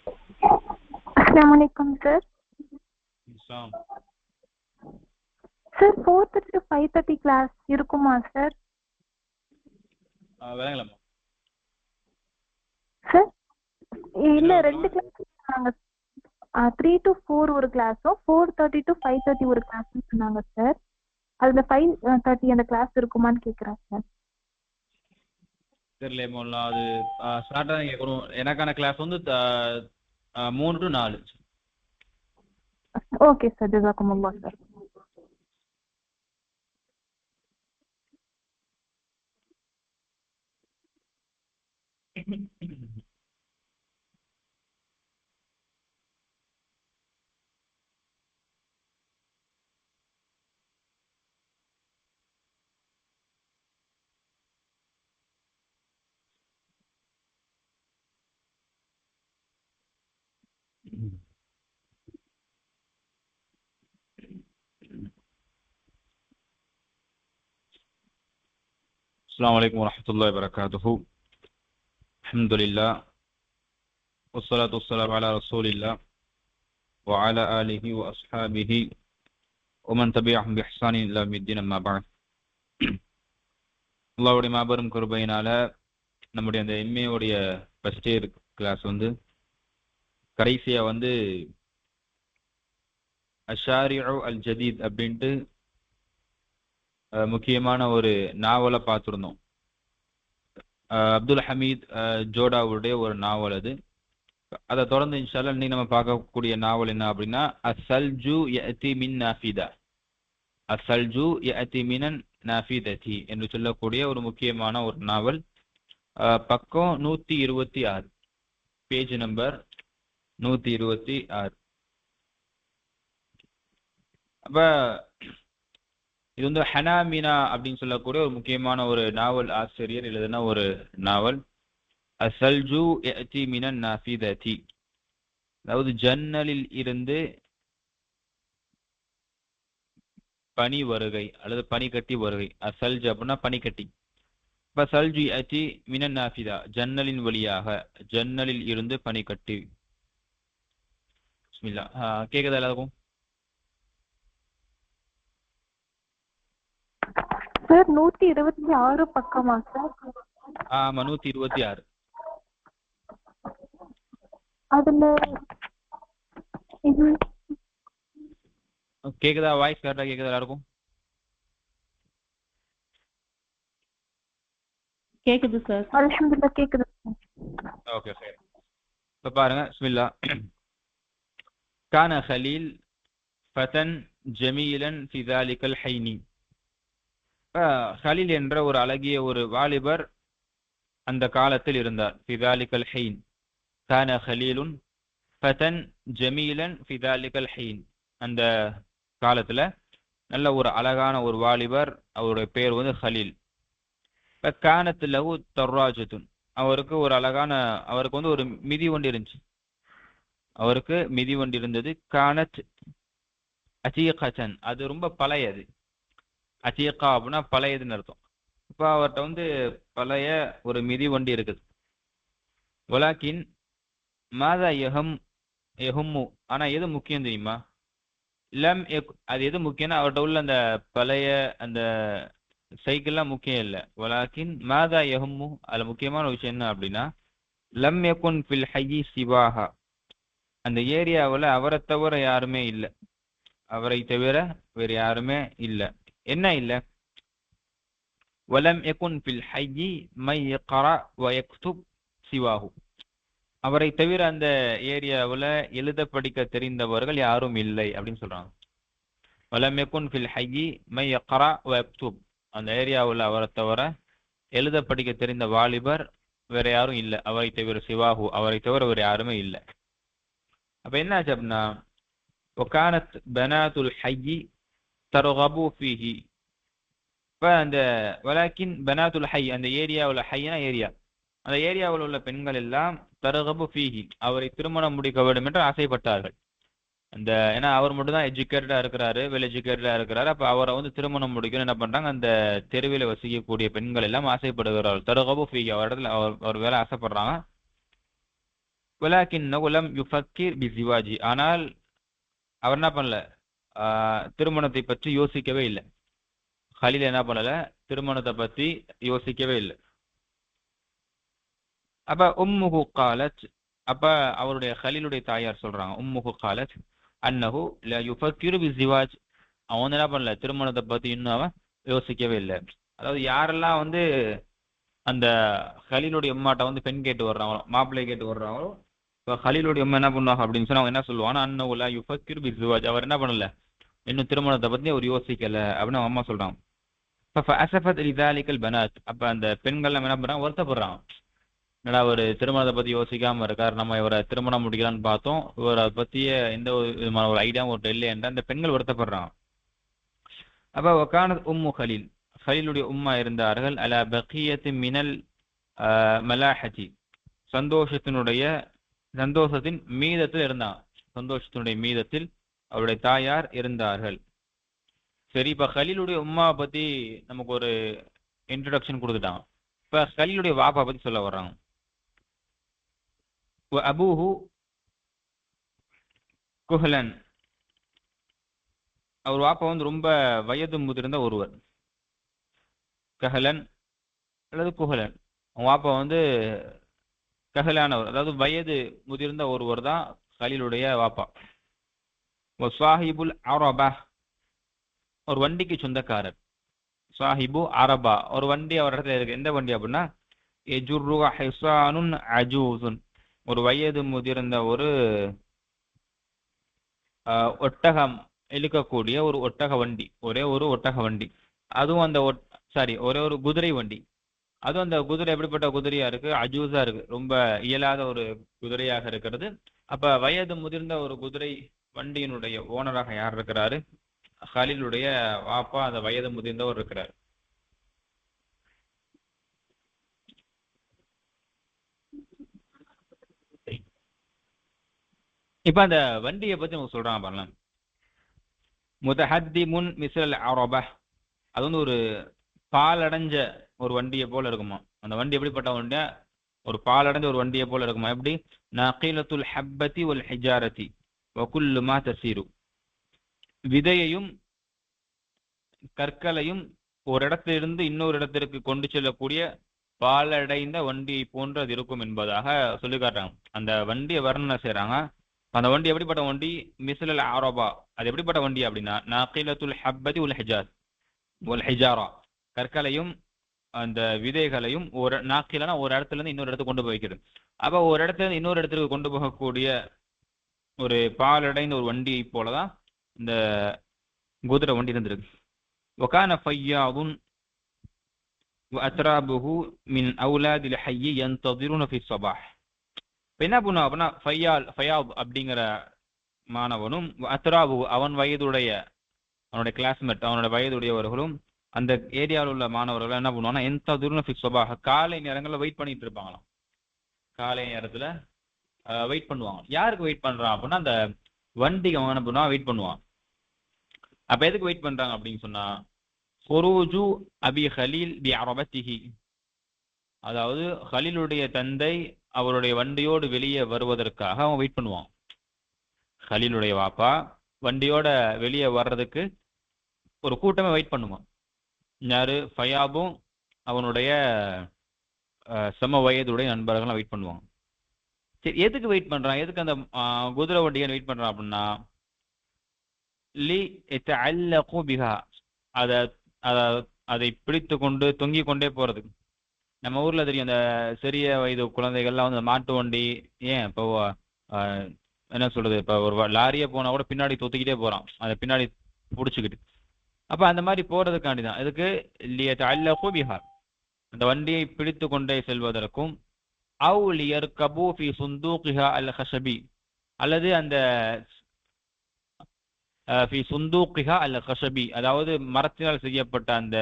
Assalamualaikum sir. Islam. Sir 4:30 to 5:30 class இருக்குமா sir? விளங்கலாமா? Sir இல்ல என்ன ரெண்டு கிளாஸ் சொன்னாங்க. 3 to 4 ஒரு கிளாஸும் 4:30 to 5:30 ஒரு கிளாஸும் சொன்னாங்க சார். அதுல 5:30 அந்த கிளாஸ் இருக்குமான்னு கேக்குறேன் சார். தெரியல மோல்லா, அது ஸ்டார்ட்டாக தான் கேட்கணும். எனக்கான கிளாஸ் வந்து 3 to 4. ஓகே சார், ஜஸாக்குமுல்லாஹ் சார். அஸ்ஸலாமு அலைக்கும் வரஹ்மத்துல்லாஹி வபரகாத்துஹு. அல்ஹம்துலில்லாஹ் வஸ்ஸலாத்து வஸ்ஸலாமு அலா ரசூலில்லாஹ் வ அலா ஆலிஹி வ அஸ்ஹாபிஹி வ மன் தபிஅஹும் பி இஹ்சானின் இலா யௌமிddin, அம்மா பஅத். அல்லாஹ்வுடைய மாபெரும் கிருபையினால நம்முடைய அந்த எம்ஏ உடைய ஃபர்ஸ்ட் இயர் கிளாஸ் வந்து கடைசியா வந்து அஷாரிஉ அல் ஜதீத் அப்படின்ட்டு முக்கியமான ஒரு நாவலை பார்த்துருந்தோம். அப்துல் ஹமீத் ஜோடாவுடைய ஒரு நாவல் அது. அதை தொடர்ந்து இன்ஷா அல்லாஹ் இன்னைக்கு நம்ம பார்க்கக்கூடிய நாவல் என்ன அப்படின்னா அஸ்ஸல்ஜு யஅதி மின் நாஃபிதா, அஸ்ஸல்ஜு யஅதி மினன் நாஃபிததி என்று சொல்லக்கூடிய ஒரு முக்கியமான ஒரு நாவல். பக்கம் 126, பேஜ் நம்பர் 126. அப்ப இது வந்து ஹனாமினா அப்படின்னு சொல்லக்கூடிய ஒரு முக்கியமான ஒரு நாவல் ஆசிரியர் எழுதின ஒரு நாவல். அஸ்ஸல்ஜு யஅதி மினன் நாஃபிததி, அதாவது ஜன்னலில் இருந்து பனி வருகை அல்லது பனிக்கட்டி வருகை. அசல்ஜ் அப்படின்னா பனிக்கட்டி. இப்ப சல்ஜு யஅதி மினன் நாஃபிதா, ஜன்னலின் வழியாக, ஜன்னலில் இருந்து பனிக்கட்டி. பிஸ்மில்லா. கேக்குதா எல்லாருக்கும்? சார் 126 பக்கமா சார்? ஆமா, 126. அதுல இது கேக்குதா? வாய்ஸ் கரெக்டா கேக்குதா எல்லாருக்கும்? கேக்குது சார். அல்ஹம்துலில்லாஹ் கேக்குது. ஓகே சரி. இப்ப பாருங்க, பிஸ்மில்லா. கான ஹலீல் ஃபதன் ஜமீலன் ஃபி ذلكல் ஹைனி. ஹலீல் என்ற ஒரு அழகிய ஒரு வாலிபர் அந்த காலத்தில் இருந்தார். ஃபி ذلكல் ஹைன். கான ஹலீலுன் ஃபதன் ஜமீலன் ஃபி ذلكல் ஹைன். அந்த காலத்துல நல்ல ஒரு அழகான ஒரு வாலிபர், அவருடைய பேர் வந்து ஹலீல். கானத் லஹு தர்ராஜத்துன், அவருக்கு ஒரு அழகான, அவருக்கு வந்து ஒரு மிதிவண்டி இருந்துச்சு. அவருக்கு மிதிவண்டி இருந்தது. கானத் அசீகன், அது ரொம்ப பழையது. அசீகா அப்படின்னா பழையதுன்னு அர்த்தம். இப்போ அவர்கிட்ட வந்து பழைய ஒரு மிதிவண்டி இருக்குது. வலாக்கின் மாதா எஹம்மு, ஆனா எது முக்கியம் தெரியுமா? அது எது முக்கியம்னா அவர்கிட்ட உள்ள அந்த பழைய அந்த சைக்கிள்லாம் முக்கியம் இல்லை. வலாக்கின் மாதா எஹம்மு, அதுல முக்கியமான விஷயம் என்ன அப்படின்னா லம் யகுன் ஃபில் ஹய்யி சிவாஹா, அந்த ஏரியாவில் அவரை தவிர யாருமே இல்லை. அவரை தவிர வேறு யாருமே இல்லை. என்ன இல்லை? வலம் யகுன் ஃபில் ஹய்யி மை யக்ரா வ யக்துப் சிவாஹு, அவரை தவிர அந்த ஏரியாவில் எழுத படிக்க தெரிந்தவர்கள் யாரும் இல்லை அப்படின்னு சொல்றாங்க. வலம் யகுன் ஃபில் ஹய்யி மை யக்ரா வ யக்துப், அந்த ஏரியாவில் அவரை தவிர எழுத படிக்க தெரிந்த வாலிபர் வேற யாரும் இல்லை. அவரை தவிர சிவாஹு, அவரை தவிர வேறு யாருமே இல்லை. அப்ப என்ன ஆச்சு அப்படின்னா ஒகானத் பனாத்துல் ஹய்யி தர்கபு ஃபீஹி. இப்போ அந்த வலாக்கின் பனாத்துல் ஹை, அந்த ஏரியாவில், ஹைனா ஏரியா, அந்த ஏரியாவில் உள்ள பெண்கள் எல்லாம் தர்கபு ஃபீஹி, அவரை திருமணம் முடிக்க வேண்டும் என்று ஆசைப்பட்டார்கள். அந்த ஏன்னா அவர் மட்டும் தான் எஜுகேட்டடா இருக்கிறாரு, வெல் எஜுகேட்டடா இருக்கிறாரு. அப்ப அவரை வந்து திருமணம் முடிக்கணும் என்ன பண்றாங்க, அந்த தெருவில் வசிக்கக்கூடிய பெண்கள் எல்லாம் ஆசைப்படுகிறார்கள். தர்கபு ஃபீஹி, அவர் இடத்துல அவர் வேலை ஆசைப்படுறாங்க. வலாக்கின்னஹு லம் யுஃபக்கிர் பிஸிவாஜி, ஆனால் அவர் என்ன பண்ணல, திருமணத்தை பற்றி யோசிக்கவே இல்லை. ஹலீல் என்ன பண்ணல, திருமணத்தை பற்றி யோசிக்கவே இல்லை. அப்ப உம்முஹு காலத், அப்ப அவருடைய ஹலீலுடைய தாயார் சொல்றாங்க, உம்முஹு காலத் அன்னஹு ல யுஃபக்கிரு பிஸிவாஜ், அவன் என்ன பண்ணல, திருமணத்தை பத்தி இன்னும் அவன் யோசிக்கவே இல்லை. அதாவது யாரெல்லாம் வந்து அந்த ஹலீலுடைய உம்மாட்ட வந்து பெண் கேட்டு வர்றாங்களோ, மாப்பிள்ளை கேட்டு வர்றாங்களோ, இப்போ ஹலீலுடைய உம்மா என்ன பண்ணுவாங்க அப்படின்னு சொன்னா அவங்க என்ன சொல்லுவாங்க, அன்னஹு ல யுஃபக்கிரு பிஸிவாஜ், அவர் என்ன பண்ணல, இன்னும் திருமணத்தை பத்தி அவர் யோசிக்கல அப்படின்னு அவங்க அம்மா சொல்றாங்க. ஃபஅஸஃபத் லிதாலிகல் பனாத், அப்ப அந்த பெண்கள் என்ன பண்றாங்க, வருத்தப்படுறாங்க. என்னடா ஒரு திருமணத்தை பத்தி யோசிக்காம இருக்கார், நம்ம இவரை திருமணம் முடிக்கலான்னு பார்த்தோம், இவர் அதை பத்திய எந்த ஒரு விதமான ஒரு ஐடியாவும் ஒரு இல்லை என்ற அந்த பெண்கள் வருத்தப்படுறாங்க. அப்ப வகானத் உம்மு ஹலீல், ஹலீலுடைய உம்மா இருந்தார்கள், அலா பகியத்து மினல் மலாஹதி, சந்தோஷத்தின் மீதத்தில் இருந்தாங்க, சந்தோஷத்தினுடைய மீதத்தில் அவருடைய தாயார் இருந்தார்கள். சரி, இப்ப ஹலீலுடைய உம்மாவை பத்தி நமக்கு ஒரு இன்ட்ரடக்ஷன் கொடுத்துட்டாங்க. இப்ப ஹலீலுடைய வாப்பா பத்தி சொல்ல வர்றாங்க. அபூஹு குஹலன், அவர் வாப்பா வந்து ரொம்ப வயது முதிர்ந்த ஒருவர். கஹலன் அல்லது குஹலன், அவங்க வாப்பா வந்து கஹலானவர், அதாவது வயது முதிர்ந்த ஒருவர் தான் ஹலீலுடைய வாப்பா. சாஹிபுல் அரபா, ஒரு வண்டிக்கு சொந்தக்காரர். சாஹிபு அரபா, ஒரு வண்டி அவர் இடத்துல இருக்கு. எந்த வண்டி அப்படின்னா எஜுர்ருஹா ஹிசானுன் அஜூசுன், ஒரு வயது முதிர்ந்த ஒரு ஒட்டகம் இழுக்கக்கூடிய ஒரு ஒட்டக வண்டி, ஒரே ஒரு ஒட்டக வண்டி. அதுவும் அந்த ஒரே ஒரு குதிரை வண்டி. அதுவும் அந்த குதிரை எப்படிப்பட்ட குதிரையா இருக்கு, அஜூஸா இருக்கு, ரொம்ப இயலாத ஒரு குதிரையாக இருக்கிறது. அப்ப வயது முதிர்ந்த ஒரு குதிரை வண்டியினுடைய ஓனராக யார் இருக்கிறாரு, ஹலீலுடைய வாப்பா, அந்த வயது முதிர்ந்தவர் இருக்கிறார். இப்ப அந்த வண்டியை பத்தி நம்ம சொல்றாங்க பாருங்க, முதஹத்திமுன் மிஸ்ல் அரபா, அது வந்து ஒரு பாலடைஞ்ச ஒரு வண்டியை போல இருக்குமா. அந்த வண்டி எப்படிப்பட்ட வண்டியா, ஒரு பாலடைஞ்ச ஒரு வண்டியை போல இருக்குமா. எப்படி, நகீலத்துல் ஹப்பதி வல் ஹிஜாரதி வகுல்லு மா தசீரு, விதையையும் கற்களையும் ஒரு இடத்திலிருந்து இன்னொரு இடத்திற்கு கொண்டு செல்லக்கூடிய பாலடைந்த வண்டியை போன்று அது இருக்கும் என்பதாக சொல்லி காட்டுறாங்க. அந்த வண்டியை வர்ணனை செய்யறாங்க. அந்த வண்டி எப்படிப்பட்ட வண்டி, மிஸ்லல் அரபா, அது எப்படிப்பட்ட வண்டி அப்படின்னா நகீலத்துல் ஹப்பதி உல் ஹிஜார் உல் ஹிஜாரா, கற்களையும் அந்த விதைகளையும் ஒரு நாக்கிலனா ஒரு இடத்துல இருந்து இன்னொரு இடத்துக்கு கொண்டு போய் வைக்கிறது. அப்ப ஒரு இடத்துல இருந்து இன்னொரு இடத்துக்கு கொண்டு போகக்கூடிய ஒரு பாலடைந்த ஒரு வண்டியை போலதான் இந்த குதிரை வண்டி இருந்திருக்கு. وكان فياض وأترابه من أولاد الحي ينتظرون في الصباح. என்ன பண்ணுவோம் அப்படின்னா ஃபயாத் அப்படிங்கிற மாணவனும் அத்ராபு, அவன் வயதுடைய அவனுடைய கிளாஸ்மேட், அவனுடைய வயதுடையவர்களும் அந்த ஏரியாவில் உள்ள மாணவர்கள் என்ன பண்ணுவாங்கன்னா என்ததுர்ன ஃபி ஸபாஹ், காலை நேரங்களில் வெயிட் பண்ணிட்டு இருப்பாங்களாம். காலை நேரத்துல வெயிட் பண்ணுவாங்க. யாருக்கு வெயிட் பண்றான் அப்படின்னா அந்த வண்டிக்கு அவன் என்ன பண்ணுவான், வெயிட் பண்ணுவான். அப்ப எதுக்கு வெயிட் பண்றாங்க அப்படின்னு சொன்னா ஹுரூஜு அபி ஹலீல் பி அரபத்திஹி, அதாவது ஹலீலுடைய தந்தை அவருடைய வண்டியோடு வெளியே வருவதற்காக அவன் வெயிட் பண்ணுவான். ஹலீலுடைய வாப்பா வண்டியோட வெளியே வர்றதுக்கு ஒரு கூட்டமே வெயிட் பண்ணுவான். யாரு, ஃபயாபும் அவனுடைய சம வயதுடைய நண்பர்கள் வெயிட் பண்ணுவாங்க. சரி, எதுக்கு வெயிட் பண்றான், எதுக்கு அந்த குதிரை வண்டியை வெயிட் பண்றான் அப்படின்னா லி யதஅல்லகு பிஹா, அதை பிடித்து கொண்டு தொங்கிக் கொண்டே போறதுக்கு. நம்ம ஊர்ல தெரியும், அந்த சிறிய வயது குழந்தைகள்லாம் வந்து மாட்டு வண்டி, ஏன் இப்போ என்ன சொல்றது, இப்போ ஒரு லாரியே போனா கூட பின்னாடி தொத்திக்கிட்டே போறான், அதை பின்னாடி பிடிச்சிக்கிட்டு. அப்ப அந்த மாதிரி போறதுக்காண்டி தான். இதுக்கு லியதஅல்லகு பிஹா, அந்த வண்டியை பிடித்து கொண்டே செல்வதற்கும், அவு லியர்கபு ஃபி சுந்தூகிஹா அல் ஹஷபி, அல்லது அந்த ஃபி சுந்தூகிஹா அல் ஹஷபி, அதாவது மரத்தினால் செய்யப்பட்ட அந்த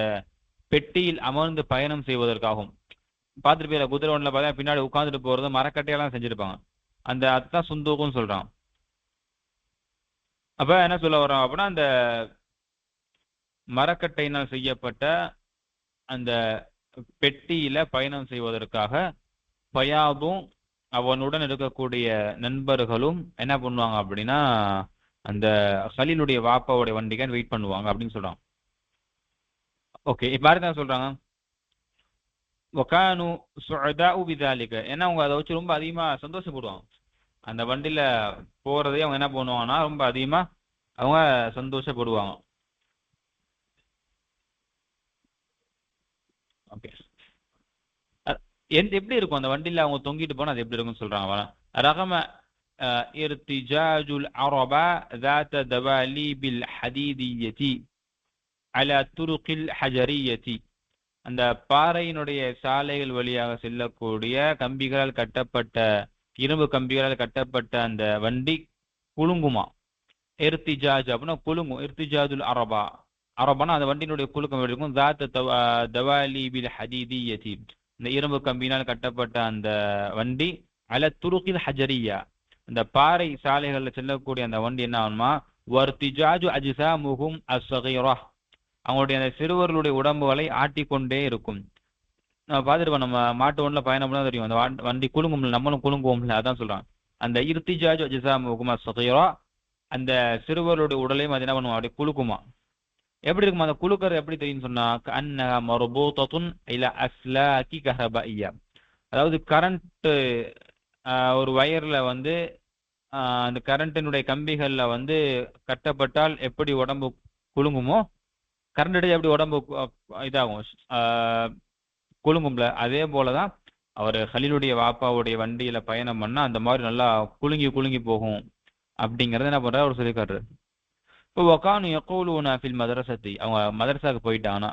பெட்டியில் அமர்ந்து பயணம் செய்வதற்காகும். பார்த்துட்டு போயில குதிரை ஒன்றில் பார்த்தா பின்னாடி உட்காந்துட்டு போறது மரக்கட்டையெல்லாம் செஞ்சிருப்பாங்க, அந்த அதுதான் சுந்தூக்குன்னு சொல்றான். அப்ப என்ன சொல்ல வரோம் அப்படின்னா அந்த மரக்கட்டையினால் செய்யப்பட்ட அந்த பெட்டியில பயணம் செய்வதற்காக ஃபயாதும் அவனுடன் இருக்கக்கூடிய நண்பர்களும் என்ன பண்ணுவாங்க அப்படின்னா அந்த ஹலீலுடைய வாப்பாவுடைய வண்டிக்கான் வெயிட் பண்ணுவாங்க அப்படின்னு சொல்றாங்க. ஓகே, இப்ப யாரு சொல்றாங்க வகானு சுஅதாஉ பிதாலிக, ஏன்னா அவங்க அதை வச்சு ரொம்ப அதிகமா சந்தோஷப்படுவாங்க. அந்த வண்டியில போறதே அவங்க என்ன பண்ணுவாங்கன்னா ரொம்ப அதிகமா அவங்க சந்தோஷப்படுவாங்க. ஓகே, எப்படி இருக்கும் அந்த வண்டியில அவங்க தொங்கிட்டு போனா அது எப்படி இருக்கும்னு சொல்றாங்க. ரகம இர்திஜாஜுல் அரபா ذات دواليب الحديدية على طرق الحجرية, அந்த பாறையினுடைய சாலைகள் வழியாக செல்லக்கூடிய கம்பிகளால் கட்டப்பட்ட இரும்பு கம்பிகளால் கட்டப்பட்ட அந்த வண்டி குலுங்குமா. இர்திஜாஜ் அப்படின்னா குலுங்கும். இர்திஜாஜுல் அரபா, அரபானா அந்த வண்டியினுடைய குலுக்கம் எப்படி இருக்கும். ذات دواليب الحديدية, இந்த இரும்பு கம்பியினால் கட்டப்பட்ட அந்த வண்டி அல துருக்கில் ஹஜரியா, இந்த பாறை சாலைகளில் செல்லக்கூடிய அந்த வண்டி என்ன ஆகுமா வர்திஜாஜு அஜ்சாமுஹும் அஸ்ஸகீரா, அவங்களுடைய அந்த சிறுவர்களுடைய உடம்புகளை ஆட்டிக்கொண்டே இருக்கும். நம்ம பார்த்துருப்போம், நம்ம மாட்டு வண்டியில் பயணம் பண்ணா தெரியும் அந்த வண்டி குலுங்கும்ல, நம்மளும் குலுங்குவோம்ல, அதான் சொல்றான். அந்த இர்திஜாஜு அஜ்சாமுஹும் அஸ்ஸகீரா, அந்த சிறுவர்களுடைய உடலையும் அது என்ன பண்ணுவோம் அப்படியே குலுக்குமா. எப்படி இருக்குமா அந்த குலுக்கர் எப்படி தெரியும்னு சொன்னா கஅன்னஹா மர்பூதத்துன் இலா அஸ்லாகி கஹ்ரபாய்யா, அதாவது கரண்ட் ஒரு வயர்ல வந்து அந்த கரண்டினுடைய கம்பிகள்ல வந்து கட்டப்பட்டால் எப்படி உடம்பு குலுங்குமோ, கரண்ட் அடிச்சு எப்படி உடம்பு இதாகும் குலுங்கும்ல, அதே போலதான் அவர் ஹலீலுடைய வாப்பாவுடைய வண்டியில பயணம் பண்ணா அந்த மாதிரி நல்லா குலுங்கி குலுங்கி போகும் அப்படிங்கறத என்ன பண்றாரு அவர் சொல்லி காட்டுறாரு. இப்போ வகானு யகூலுனா ஃபில் மதரசத்தி, அவங்க மதரசாவுக்கு போயிட்டாங்கன்னா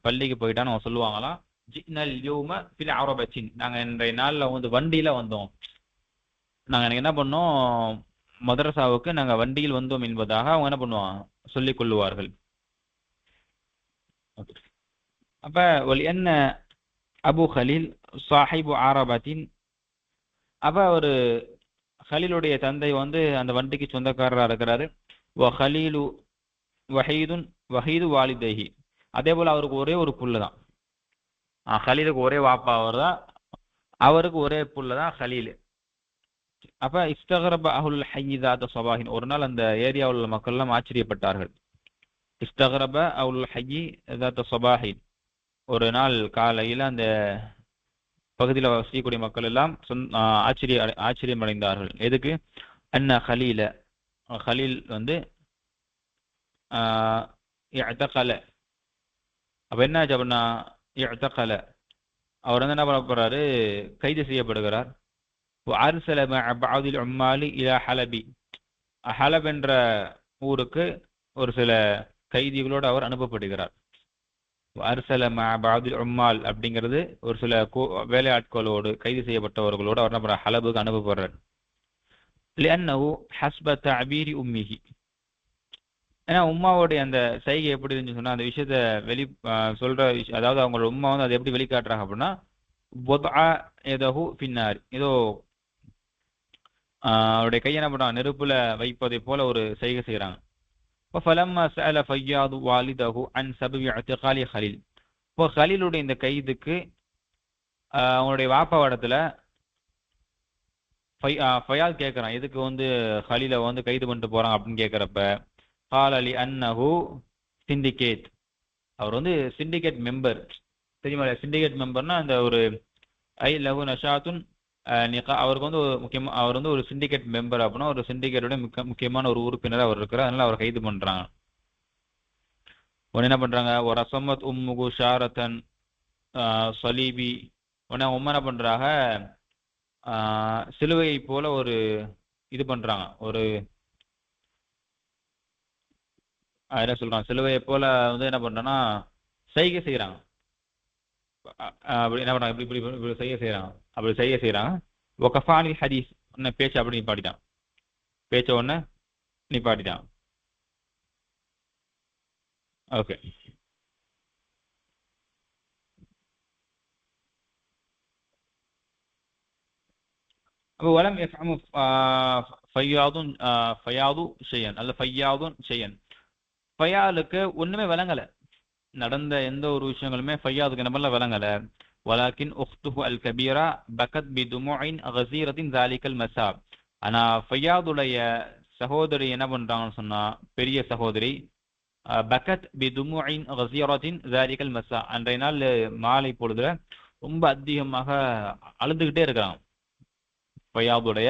பள்ளிக்கு போயிட்டான்னு அவங்க சொல்லுவாங்களாம் ஜினல் யௌம ஃபில் அரபத்தின், நாங்க இன்றைய நாள்ல வந்து வண்டியில வந்தோம், நாங்க என்ன பண்ணோம் மதரசாவுக்கு நாங்க வண்டியில் வந்தோம் என்பதாக அவங்க என்ன பண்ணுவாங்க சொல்லிக் கொள்ளுவார்கள். அப்ப என்ன அபு ஹலீல் சாஹிபு அரபத்தின், அப்ப ஒரு ஹலீலுடைய தந்தை வந்து அந்த வண்டிக்கு சொந்தக்காரராக இருக்கிறாரு. ஹலீலு வஹீதுன் வஹீது வாலிதைஹி, அதே போல அவருக்கு ஒரே ஒரு புள்ள தான். ஹலீலுக்கு ஒரே வாப்பா அவர் தான், அவருக்கு ஒரே புள்ள தான் ஹலீல். அப்ப இஸ்தகரப அஹுல் ஹய்யிதாத சபாஹின், ஒரு நாள் அந்த ஏரியாவில் உள்ள மக்கள் எல்லாம் ஆச்சரியப்பட்டார்கள். இஸ்தகரப அஹுல் ஹய்யிதாத சபாஹின், ஒரு நாள் காலையில் அந்த பகுதியில் வசிக்கக்கூடிய மக்கள் எல்லாம் ஆச்சரியம் அடைந்தார்கள். எதுக்கு? அன்ன ஹலீல, ஹலீல் வந்து இஅ்தகல, அப்ப என்ன ஆச்சு அப்படின்னா இஅ்தகல, அவர் வந்து என்ன பண்ண போறாரு கைது செய்யப்படுகிறார். அர்ஸல மஅ பஅதில் உம்மாலி இலா ஹலபி, ஹலப் என்ற ஊருக்கு ஒரு சில கைதிகளோடு அவர் அனுப்பப்படுகிறார். அர்ஸல மஅ பஅதில் உம்மால் அப்படிங்கிறது ஒரு சில வேலையாட்களோடு கைது செய்யப்பட்டவர்களோடு அவர் என்ன பண்றார் ஹலபுக்கு அனுப்பப்படுறார். லிஅன்னஹு ஹஸ்ப தஅபீரி உம்மிஹி, ஏன்னா உம்மாவுடைய அந்த சைகை எப்படி இருந்துச்சு சொன்னா அந்த விஷயத்த சொல்ற விஷயம், அதாவது அவங்களோட உம்மா வந்து அதை எப்படி வெளிக்காட்டுறாங்க அப்படின்னா வதஅ யதஹு ஃபின்னார், ஏதோ அவருடைய கையை என்ன பண்றாங்க நெருப்புல வைப்பதை போல ஒரு செய்கை செய்யறாங்க. ஃபலம்மா சஅல ஃபய்யாது வாலிதஹு அன் சபபி இஅ்திகாலி ஹலீல், இப்போ ஹலீலுடைய இந்த கைதுக்கு அவங்களுடைய வாப்பா இடத்துல ஃபயாத் கேட்கறான், எதுக்கு வந்து ஹலீலை வந்து கைது பண்ணிட்டு போறாங்க அப்படின்னு கேட்கிறப்ப காலலி அன்னஹு சிண்டிகேட், அவர் வந்து சிண்டிகேட் மெம்பர், தெரியுமா? சிண்டிகேட் மெம்பர்னா அந்த ஒரு ஐ லஹு நஷாத்துன் அவருக்கு வந்து அவர் வந்து ஒரு சிண்டிகேட் மெம்பர் அப்படின்னா ஒரு சிண்டிகேட்டோட முக்கியமான ஒரு உறுப்பினர் அவர் இருக்கிறார், அதனால அவர் கைது பண்றாங்க. உடனே என்ன பண்றாங்க ஒரு அசமத் உம்முகு ஷாரத்தன் சலீபி, உடனே உம்மா என்ன பண்றாங்க சிலுவையை போல ஒரு இது பண்றாங்க, ஒரு என்ன சொல்றாங்க சிலுவையை போல வந்து என்ன பண்றேன்னா சைகை செய்யறாங்க. அப்படி என்ன பண்றாங்க இப்படி இப்படி இப்படி செய்ய செய்யறாங்க, அப்படி செய்ய செய்யறாங்க. ஒகஃபானி ஹதீஸ், உன்ன பேச்சு அப்படி நிப்பாட்டிட்டான், பேச்ச உடனே நிப்பாட்டிட்டான். ஓகே, அப்போ வலம் எஃப்ஹமு ஃபய்யாதுன் ஃபயாது ஷையன் அல்ல ஃபய்யாதுன் ஷையன், ஃபயாலுக்கு ஒண்ணுமே விளங்கல, நடந்த எந்த ஒரு விஷயங்களுமே ஃபையாதுக்கு நம்மள விளங்கல. ولكن أخته الكبيرة بكت بدموع غزيرة ذلك المساء. ஆனா ஃபையாதுடைய சகோதரி என்ன பண்றாங்கன்னு சொன்னா, பெரிய சகோதரி பக்கத் பிதுமுஇன் கஸீரத்தின் ஸாலிகல் மஸா, அன்றைய நாள் மாலை பொழுதுல ரொம்ப அதிகமாக அழுதுகிட்டே இருக்கிறாங்க. ஃபையாதுடைய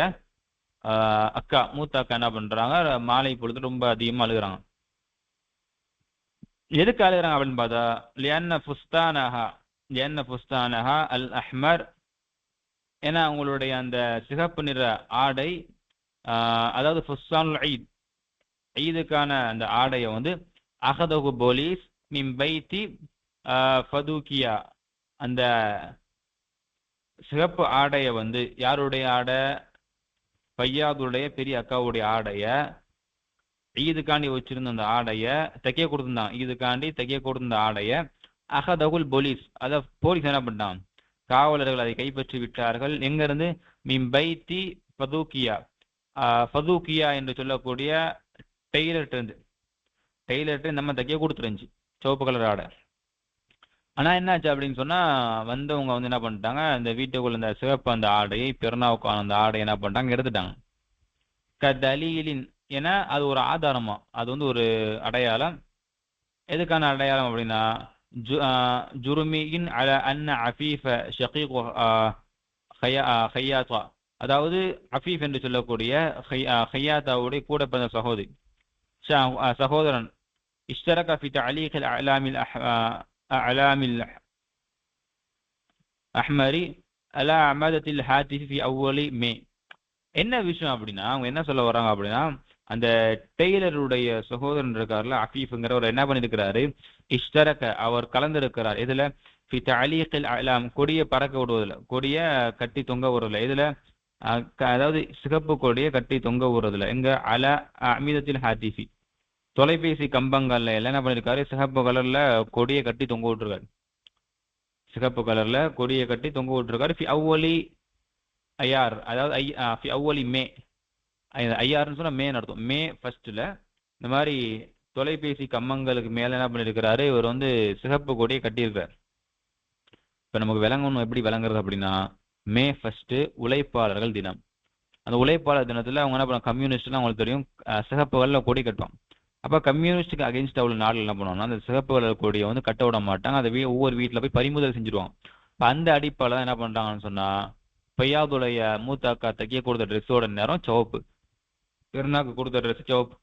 அக்கா, மூத்த அக்கா என்ன பண்றாங்க, மாலை பொழுது ரொம்ப அதிகமா அழுகுறாங்க. எதுக்கு அழுகுறாங்க அப்படின்னு பார்த்தா, லியன்ன ஃபுஸ்தானஹா அல் அஹ்மர், ஏன்னா அவங்களுடைய அந்த சிகப்பு நிற ஆடை, அதாவது ஃபுஸ்தானுல் ஈத், ஈதுக்கான அந்த ஆடையை வந்து அகதகு போலீஸ் மின் பைத்தி ஃபதுகியா, அந்த சிகப்பு ஆடையை வந்து யாருடைய ஆடை, பையாதுடைய பெரிய அக்காவுடைய ஆடைய, ஈதுக்காண்டி வச்சிருந்த அந்த ஆடைய தைக்க கொடுத்துருந்தான், ஈதுக்காண்டி தைக்க கொடுத்திருந்த ஆடைய அகதகுல் போலீஸ், அத போலீஸ் என்ன பண்ணான், காவலர்கள் அதை கைப்பற்றி விட்டார்கள். எங்க இருந்து, மின் பைத்தி ஃபதுகியா, ஃபதுகியா என்று சொல்லக்கூடிய டெய்லர்ட் இருந்து, டெய்லர்ட்டு நம்ம தைக்க கொடுத்துருந்துச்சு சிவப்பு கலர் ஆடை. ஆனா என்னாச்சு அப்படின்னு சொன்னா, வந்தவங்க வந்து என்ன பண்ணிட்டாங்க, இந்த வீட்டுக்குள்ள இந்த சிவப்பு அந்த ஆடையை, பெருநாவுக்கான அந்த ஆடை என்ன பண்ணிட்டாங்க, எடுத்துட்டாங்க. கதலீலின், ஏன்னா அது ஒரு ஆதாரமா, அது வந்து ஒரு அடையாளம். எதுக்கான அடையாளம் அப்படின்னா, ஜுருமியின் அல அன்ன அஃபீஃப ஷகீக் ஹையாத்தா, அதாவது அஃபீஃப் என்று சொல்லக்கூடிய ஹையாத்தாவுடைய கூட பிறந்த சகோதரன் اشترك في تعليق الأعلام الأحمر على أعمدة الهاتف في أول மே. என்ன விஷயம் அப்படின்னா, அவங்க என்ன சொல்ல வர்றாங்க அப்படின்னா, அந்த டெய்லருடைய சகோதரன் இருக்காருல அஃபீஃப்ங்கிறவர் என்ன பண்ணிருக்கிறாரு, இஷ்டரக்க, அவர் கலந்திருக்கிறார். இதுல ஃபி தஅலீகில் அலாம், கொடியை பறக்க விடுவதில்ல, கொடியை கட்டி தொங்க விடுறதில்ல. இதுல அதாவது சிகப்பு கொடியை கட்டி தொங்க விடுறதில்ல. எங்க அல அமீதத்தில் ஹாத்திஃபி, தொலைபேசி கம்பங்கள்ல எல்லாம் என்ன பண்ணிருக்காரு, சிகப்பு கலர்ல கொடியை கட்டி தொங்க விட்டுருக்காரு. சிகப்பு கலர்ல கொடியை கட்டி தொங்க விட்டுருக்காரு. ஃபி அவ்வலி ஐயார், அதாவது ஃபி அவ்வலி மே, ஐயாருன்னு சொன்னா மே நடத்தும், மே ஃபர்ஸ்ட்ல இந்த மாதிரி தொலைபேசி கம்பங்களுக்கு மேல என்ன பண்ணிருக்கிறாரு, இவர் வந்து சிகப்பு கொடியை கட்டியிருக்காரு. இப்ப நமக்கு விளங்கணும், எப்படி விளங்குறது அப்படின்னா, மே ஃபர்ஸ்ட் உழைப்பாளர்கள் தினம். அந்த உழைப்பாளர் தினத்துல அவங்க என்ன பண்ணுவாங்க, கம்யூனிஸ்ட்லாம் அவங்களுக்கு தெரியும், சிகப்பு கலர்ல கொடி கட்டுவாங்க. அப்போ கம்யூனிஸ்டுக்கு அகேன்ஸ்ட் உள்ள நாடுகள் என்ன பண்ணுவாங்கன்னா, அந்த சிகப்பு கலர் கொடியை வந்து கட்ட விட மாட்டாங்க, அதை ஒவ்வொரு வீட்டில் போய் பறிமுதல் செஞ்சுருவாங்க. இப்போ அந்த அடிப்படையில் என்ன பண்ணுறாங்கன்னு சொன்னால், பையாதுடைய மூத்த அக்கா தைக்க கொடுத்த ட்ரெஸ்ஸோட நேரம் சிவப்பு, பெருநாக்கு கொடுத்த ட்ரெஸ் சிவப்பு,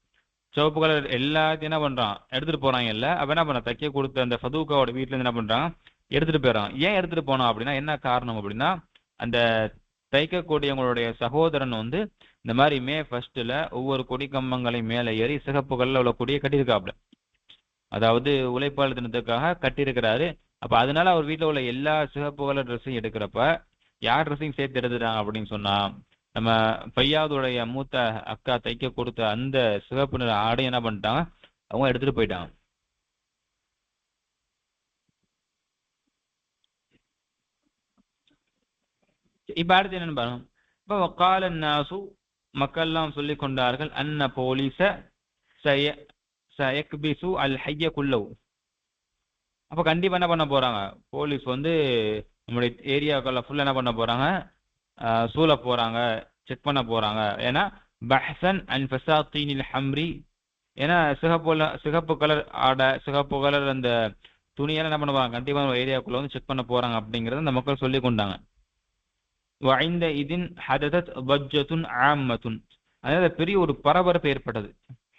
சிவப்பு கலர் எல்லாத்தையும் என்ன பண்ணுறான், எடுத்துகிட்டு போகிறாங்க. இல்லை அப்போ என்ன பண்ணுறான், தைக்க கொடுத்த அந்த ஃபதூக்காவோட வீட்டிலேருந்து என்ன பண்ணுறாங்க, எடுத்துகிட்டு போயிடறாங்க. ஏன் எடுத்துகிட்டு போனோம் அப்படின்னா, என்ன காரணம் அப்படின்னா, அந்த தைக்கக்கூடியவங்களுடைய சகோதரன் வந்து இந்த மாதிரி மே ஃபர்ஸ்ட்ல ஒவ்வொரு கொடி கம்பங்களையும் மேலே ஏறி சிகப்பு கல்ல உள்ள கொடியை கட்டியிருக்காப்ல, அதாவது உழைப்பாளர் தினத்துக்காக கட்டியிருக்கிறாரு. அப்போ அதனால அவர் வீட்டில் உள்ள எல்லா சிகப்பு கலர் ட்ரெஸ்ஸையும் எடுக்கிறப்ப யார் ட்ரெஸ்ஸையும் சேர்த்து எடுத்துட்டாங்க அப்படின்னு சொன்னா, நம்ம பையாதுடைய மூத்த அக்கா தைக்க கொடுத்த அந்த சிவப்பு நிற ஆடை என்ன பண்ணிட்டாங்க, அவங்க எடுத்துட்டு போயிட்டாங்க. இப்ப அடுத்து என்னன்னு பாருங்க. இப்போ வக்கால நாசு, மக்கள்லாம் சொல்லிக் கொண்டார்கள், அன்ன போலீஸ சயக்பிசு அல் ஹய்ய குல்லவு. அப்போ கண்டிப்பா என்ன பண்ண போறாங்க, போலீஸ் வந்து நம்முடைய ஏரியாக்களை ஃபுல்லா என்ன பண்ண போறாங்க, சூழ போறாங்க, செக் பண்ண போறாங்க. ஏன்னா பஹ்சன் அன் ஃபசாத்தீனில் ஹம்ரி, ஏன்னா சிகப்பு கலர் ஆடை, சிகப்பு கலர் அந்த துணியெல்லாம் என்ன பண்ண போறாங்க, கண்டிப்பா ஏரியாக்குள்ள வந்து செக் பண்ண போறாங்க அப்படிங்கறத அந்த மக்கள் சொல்லி கொண்டாங்க. வஐந்த இதின் ஹததத் பஜ்ஜத்துன் ஆம்மத்துன், அதாவது பெரிய ஒரு பரபரப்பு ஏற்பட்டது.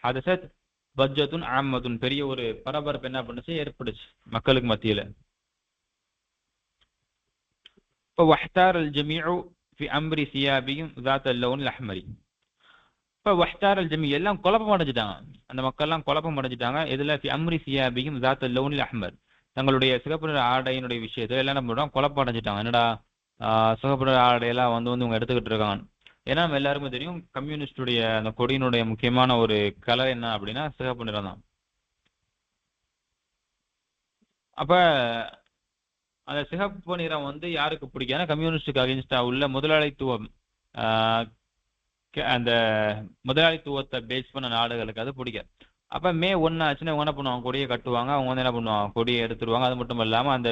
ஹததத் பஜ்ஜத்துன் ஆம்மத்துன், பெரிய ஒரு பரபரப்பு என்ன பண்ணுச்சு, ஏற்பட்டுச்சு மக்களுக்கு மத்தியில. இப்போ வஹ்தார் அல் ஜமீஉ ஃபி அம்ரி சியாபியும் ذات اللون الاحمر. இப்போ வஹ்தார் அல் ஜமீ, எல்லாம் குழப்பம் அடைஞ்சிட்டாங்க, அந்த மக்கள்லாம் குழப்பம் அடைஞ்சிட்டாங்க. இதுல ஃபி அம்ரி சியாபியும் ذات اللون الاحمر, தங்களுடைய சிகப்பு நிற ஆடையினுடைய விஷயத்துல எல்லாம் என்ன பண்றாங்க, குழப்பம் அடைஞ்சிட்டாங்க. என்னடா சிகப்பு நிற ஆடையெல்லாம் வந்து இவங்க எடுத்துக்கிட்டு இருக்காங்க. ஏன்னா நம்ம எல்லாருமே தெரியும், கம்யூனிஸ்டுடைய அந்த கொடியினுடைய முக்கியமான ஒரு கலர் என்ன அப்படின்னா சிகப்பு நிறம் தான். அப்ப அந்த சிகப்பு நிறம் வந்து யாருக்கு பிடிக்கும், கம்யூனிஸ்டுக்கு அகேன்ஸ்டா உள்ள முதலாளித்துவம், அந்த முதலாளித்துவத்தை பேஸ் பண்ண நாடுகளுக்கு அது பிடிக்காது. அப்ப மே 1 ஆச்சுன்னா அவங்க என்ன பண்ணுவாங்க, கொடியை கட்டுவாங்க, அவங்க வந்து என்ன பண்ணுவாங்க, கொடியை எடுத்துருவாங்க. அது மட்டும் இல்லாம அந்த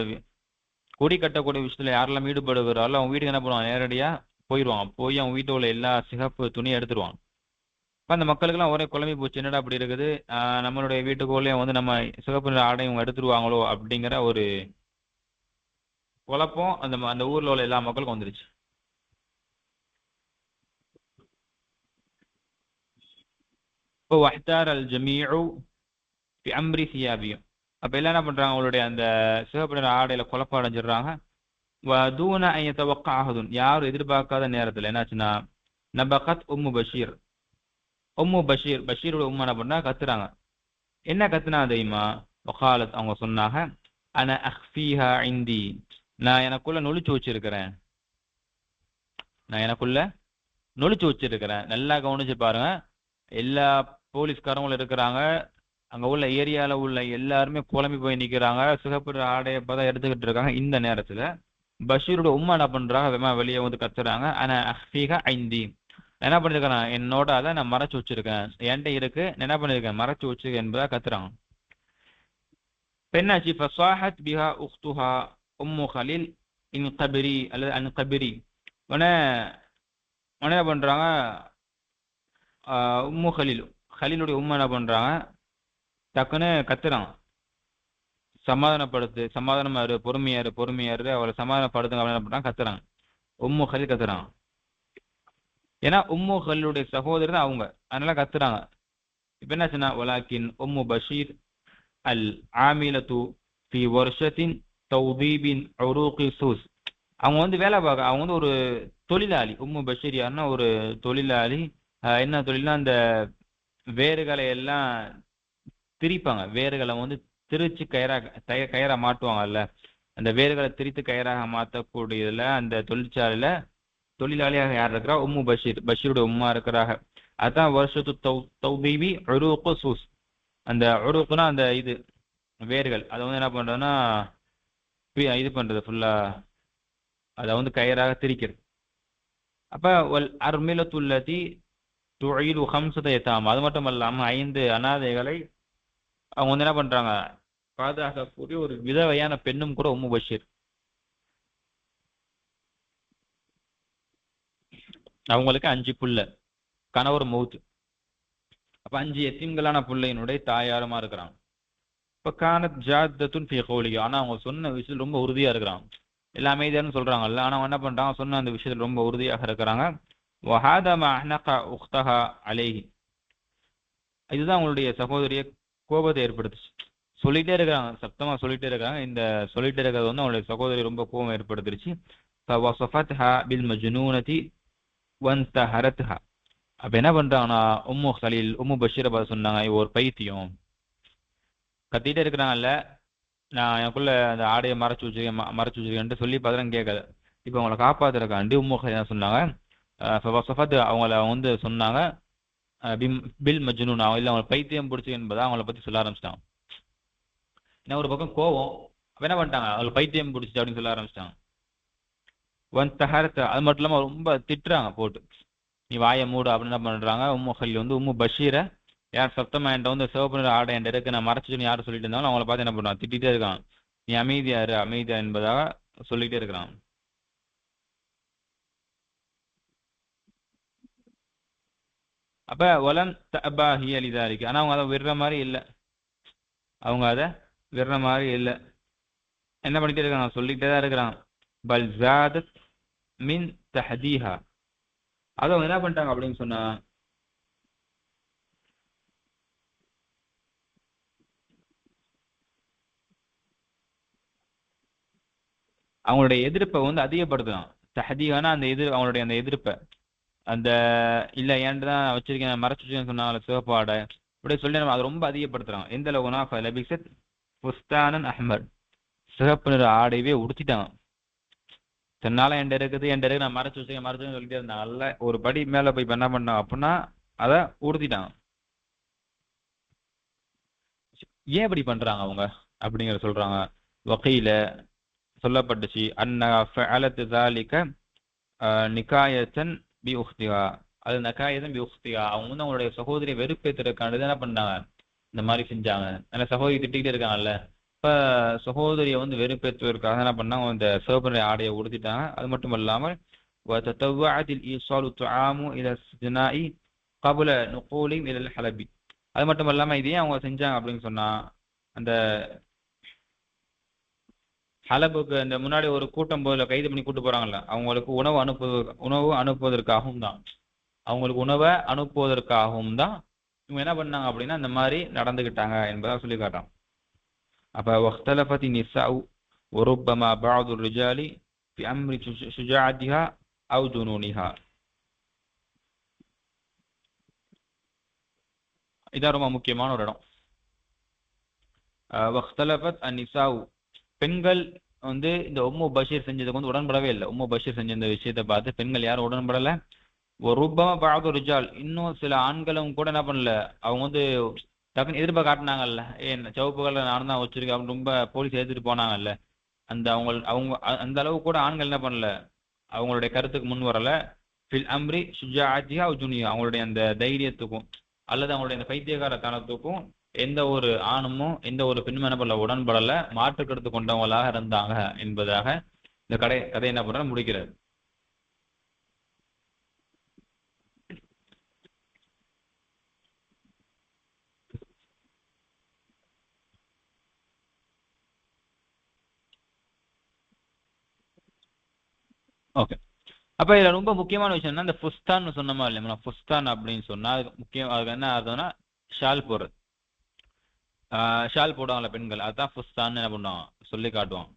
கொடி கட்டக்கூடிய விஷயத்துல யாரெல்லாம் ஈடுபடுகிறாரோ அவங்க வீட்டுக்கு என்ன பண்ணுவாங்க, நேரடியா போயிடுவாங்க. போய் அவங்க வீட்டு உள்ள எல்லா சிகப்பு துணியை எடுத்துருவாங்க. அப்ப அந்த மக்களுக்கெல்லாம் ஒரே குழம்பி போச்சு, என்னடா அப்படி இருக்குது, நம்மளுடைய வீட்டுக்குள்ளேயே வந்து நம்ம சிகப்பு நிற ஆடை இவங்க எடுத்துருவாங்களோ அப்படிங்கிற ஒரு குழப்பம் அந்த ஊர்ல உள்ள எல்லா மக்களுக்கும் வந்துருச்சு. இப்போ வஹ்தார் அல் ஜமீஉ ஃபி அம்ரி சியாபியும். அப்ப எல்லாம் என்ன பண்றாங்க, அவங்களுடைய அந்த சிகப்பு நிற ஆடையில குழப்பம் அடைஞ்சிடுறாங்க. வதூன ஐ யதவக்கா அஹதுன், யாரும் எதிர்பார்க்காத நேரத்துல என்னாச்சுன்னா, நபகத் உம்மு பஷீர். உம்மு பஷீர், பஷீரோட உம்மா என்ன பண்ணா கத்துறாங்க. என்ன கத்துனா தெரியுமா? வகாலத், அவங்க சொன்னாங்க, அன அஹ்ஃபீஹா இந்தி, நான் எனக்குள்ள நொளிச்சு வச்சிருக்கிறேன், நான் எனக்குள்ள நொளிச்சு வச்சிருக்கிறேன். நல்லா கவனிச்சு பாருங்க. எல்லா போலீஸ்காரங்களும் இருக்கிறாங்க, அங்க உள்ள ஏரியால உள்ள எல்லாருமே குழம்பி போய் நிக்கிறாங்க, சிகப்பு ஆடையை தான் எடுத்துக்கிட்டு இருக்காங்க. இந்த நேரத்துல பஷீரோட உம்மா என்ன பண்றாங்க, வெளியே வந்து கத்துறாங்க, ஆனா அஹ்ஃபீஹா ஐந்தி, என்ன பண்ணிருக்கேன், என்னோட அதை நான் மறைச்சு வச்சிருக்கேன், என்கிட்ட இருக்கு, நான் என்ன பண்ணிருக்கேன், மறைச்சு வச்சிருக்கேன் என்பதா கத்துறாங்க. பெண்ணாச்சி ஃபசாஹத் பிஹா உக்துஹா உம்மு கலீல் இன் கபிரி அல்லது அன் கபிரி. உடனே உடனே என்ன பண்றாங்க, உம்மு கலீல், கலீலுடைய உம்மா என்ன பண்றாங்க, டக்குன்னு கத்துறாங்க, சமாதானப்படுத்து, சமாதானமாரு, பொறுமையாரு, பொறுமையாரு, அவளை சமாதானப்படுத்துங்க அப்படின்னு என்ன பண்றாங்க, கத்துறாங்க. உம்மு கலீல் கத்துறாங்க. ஏன்னா உம்மு கலீலுடைய சகோதரர் தான் அவங்க, அதனால கத்துறாங்க. இப்ப என்னாச்சுன்னா, வலாக்கின் உம்மு பஷீர் அல் ஆமிலத்து ஃபி வர்ஷத்தின் தௌதீபின் உரூகி சூஸ். அவங்க வந்து வேலை பார்க்க, அவங்க வந்து ஒரு தொழிலாளி. உம்மு பஷீர் யாருன்னா ஒரு தொழிலாளி. என்ன தொழில்னா, அந்த வேர்களை எல்லாம் திரிப்பாங்க, வேர்களை வந்து திரிச்சு கயிறா மாட்டுவாங்கல்ல, அந்த வேர்களை திரித்து கயிறாக மாற்றக்கூடியதுல அந்த தொழிற்சாலையில தொழிலாளியாக யார் இருக்கிறா, உம்மு பஷீர், பஷீருடைய உம்மா இருக்கிறாங்க. அதுதான் வருஷத்து தௌதீபி உரூகு சூஸ். அந்த உருக்குனா அந்த இது வேர்கள், அதை வந்து என்ன பண்றதுன்னா இது பண்றது ஃபுல்லா, அதை வந்து கயிறாக திரிக்கிறது. அப்ப வல் அர்மிலத்துல்லதி துஈது ஹம்ஸத யதாம், அது மட்டும் இல்லாம 5 அனாதைகளை அவங்க வந்து என்ன பண்றாங்க, பாதுகாக்கக்கூடிய ஒரு விதவையான பெண்ணும் கூட உம்மு பஷீர். அவங்களுக்கு 5 புள்ள, கணவர் மௌத். அப்ப 5 எத்தீம்களான பிள்ளையினுடைய தாயாரமா இருக்கிறாங்க. இப்ப கானத் ஜாத்தத்துன் ஃபீ கௌலிஹி, ஆனா அவங்க சொன்ன விஷயத்துல ரொம்ப உறுதியா இருக்கிறாங்க. எல்லாம் அமைதியான்னு சொல்றாங்கல்ல, ஆனா அவங்க என்ன பண்றாங்க, சொன்ன அந்த விஷயத்துல ரொம்ப உறுதியாக இருக்கிறாங்க. வஹாதா மா அஹ்னக உக்தஹா அலைஹி, இதுதான் அவங்களுடைய சகோதரிய கோபத்தை ஏற்படுத்துச்சு. சொல்லிட்டே இருக்கிறாங்க, சத்தமா சொல்லிட்டே இருக்காங்க. இந்த சொல்லிட்டே இருக்கிறது வந்து அவங்களுடைய சகோதரி ரொம்ப கோபம் ஏற்படுத்திருச்சு. ஃபவஸஃபத்ஹா பில் மஜ்னூனதி வன்தஹரத்ஹா. அப்ப என்ன பண்றாங்கன்னா, உம்மு கலீல், உம்மு பஷீரை பார்த்து சொன்னாங்க, இவ ஒரு பைத்தியம், கத்திட்டே இருக்கிறாங்கல்ல, நான் எனக்குள்ள அந்த ஆடையை மறைச்சு வச்சிருக்கேன்ட்டு சொல்லி பதிலும் கேட்காது. இப்போ அவங்களை காப்பாத்துறக்காண்டி உம்மு கலீல் என்ன சொன்னாங்க, அவங்கள வந்து சொன்னாங்க, பில் மஜ்னூன், இல்லை அவங்களை பைத்தியம் பிடிச்சி என்பதை அவங்கள பத்தி சொல்ல ஆரம்பிச்சிட்டாங்க. ஏன்னா ஒரு பக்கம் கோவம், அப்ப என்ன பண்ணிட்டாங்க, அவங்களை பைத்தியம் பிடிச்சி அப்படின்னு சொல்ல ஆரம்பிச்சிட்டாங்க. அது மட்டும் இல்லாம ரொம்ப திட்டுறாங்க போட்டு, நீ வாயை மூடு அப்படின்னு என்ன பண்றாங்க. உம்மு கலீல் வந்து உம்மு பஷீரை, யார் சத்தமா என்கிட்ட வந்து சிவப்பு நிற ஆடை என்கிட்ட இருக்கு, நான் மறைச்சுன்னு யாரும் சொல்லிட்டு இருந்தாலும் அவங்கள பார்த்து என்ன பண்ணுவான், திட்டிகிட்டே இருக்கான், நீ அமைதியாரு அமைதியா என்பதாக சொல்லிட்டே இருக்கிறான். அப்ப வலம் தபா ஹிய லிதாலிக, ஆனா அவங்க அதை விடுற மாதிரி இல்லை, அவங்க அதை விடுற மாதிரி இல்லை, என்ன பண்ணிட்டே இருக்காங்க, சொல்லிட்டே தான் இருக்கிறான். பல் ஜாதத் மின் தஹதீஹா, அதை அவங்க என்ன பண்ணிட்டாங்க அப்படின்னு சொன்னா, அவங்களுடைய எதிர்ப்பை வந்து அதிகப்படுத்தலாம். தஹதீஹானா அந்த அவங்களுடைய அந்த எதிர்ப்பை, அந்த இல்ல ஏன்ட்டு தான் வச்சிருக்கேன், மறைச்சு வச்சிருக்கேன்னு சொன்னாங்க சிவப்பாடை, இப்படியே சொல்லி நம்ம அதை ரொம்ப அதிகப்படுத்துறாங்க. எந்த அளவுனா லபிஸத் ஃபுஸ்தானன் அஹ்மர், சிவப்பு நிற ஆடையவே உடுத்திட்டாங்க. தன்னால என்கிட்ட இருக்குது நான் மறைச்சு வச்சிருக்கேன் சொல்லிட்டே இருந்தாங்க. நல்ல ஒரு படி மேல போய் என்ன பண்ணாங்க அப்படின்னா அதை உடுத்திட்டாங்க. ஏன் இப்படி பண்றாங்க அவங்க அப்படிங்கிற சொல்றாங்க. வகையில சொல்லப்பட்டுச்சு, அன்ன ஃபஅலத் ஸாலிக நிகாயத்தன் பி உக்திஹா, அது நகாயத்தன் பி உக்திஹா, அவங்க வந்து அவங்களுடைய சகோதரியை வெறுப்பேற்றுறதுக்காண்டி என்ன பண்ணாங்க, இந்த மாதிரி செஞ்சாங்க. அந்த சகோதரி திட்டிக்கிட்டே இருக்காங்கல்ல, இப்ப சகோதரியை வந்து வெறுப்பேற்றுவதற்காக என்ன பண்ணாங்க, அந்த சிவப்பு ஆடையை உடுத்திட்டாங்க. அது மட்டும் இல்லாமல் وتتوعد الإيصال الطعام إلى السجناء قبل نقولهم إلى الحلب. அது மட்டும் இல்லாம இதையும் அவங்க செஞ்சாங்க அப்படின்னு சொன்னா, அந்த ஹலபுக்கு அந்த முன்னாடி ஒரு கூட்டம் போல கைது பண்ணி கூட்டு போறாங்கல்ல, அவங்களுக்கு உணவு அனுப்புவதற்காகவும் தான், அவங்களுக்கு உணவை அனுப்புவதற்காகவும் தான் இவங்க என்ன பண்ணாங்க அப்படின்னா இந்த மாதிரி நடந்துகிட்டாங்க என்பதா சொல்லி காட்டுறான். அப்ப واختلفت النساء وربما بعض الرجال في أمر شجاعتها أو جنونها. இதான் ரொம்ப முக்கியமான ஒரு இடம். واختلفت النساء, பெண்கள் வந்து இந்த உம்மு பஷீர் செஞ்சதுக்கு வந்து உடன்படவே இல்லை. உம்மு பஷீர் செஞ்ச இந்த விஷயத்தை பார்த்து பெண்கள் யாரும் உடன்படல. ஒரு ரூபமா பாது ரிஜால், இன்னும் சில ஆண்களும் கூட என்ன பண்ணல, அவங்க வந்து டக்குன்னு எதிர்ப்பை காட்டினாங்கல்ல, ஏன் சிவப்புகளை நானும் தான் வச்சிருக்கேன் அப்படின்னு ரொம்ப போலீஸ் எடுத்துட்டு போனாங்கல்ல, அந்த அவங்க அந்த அளவு கூட ஆண்கள் என்ன பண்ணல, அவங்களுடைய கருத்துக்கு முன் வரல. ஃபில் அம்ரி சுஜாஅத்திஹா வ ஜுனியா, அவங்களுடைய அந்த தைரியத்துக்கும் அல்லது அவங்களுடைய அந்த பைத்தியகாரத்தனத்துக்கும் எந்த ஒரு ஆணுமும் எந்த ஒரு பெண்ணும் என்ன பண்ணல, உடன்படல, மாற்று கருத்து கொண்டவங்களாக இருந்தாங்க என்பதாக இந்த கதை என்ன பண்ற முடிக்கிறார். ஓகே, அப்ப இதுல ரொம்ப முக்கியமான விஷயம் என்ன, இந்த ஃபுஸ்தான் சொன்னமா இல்லையா, ஃபுஸ்தான் அப்படின்னு சொன்னா அதுக்கு முக்கியம், அதுக்கு என்ன அர்த்தம்னா ஷால் போடுறது. ஷால் போடுவாங்கல்ல பெண்கள், அதுதான் ஃபுஸ்தான் என்ன பண்ணுவாங்க சொல்லி காட்டுவாங்க.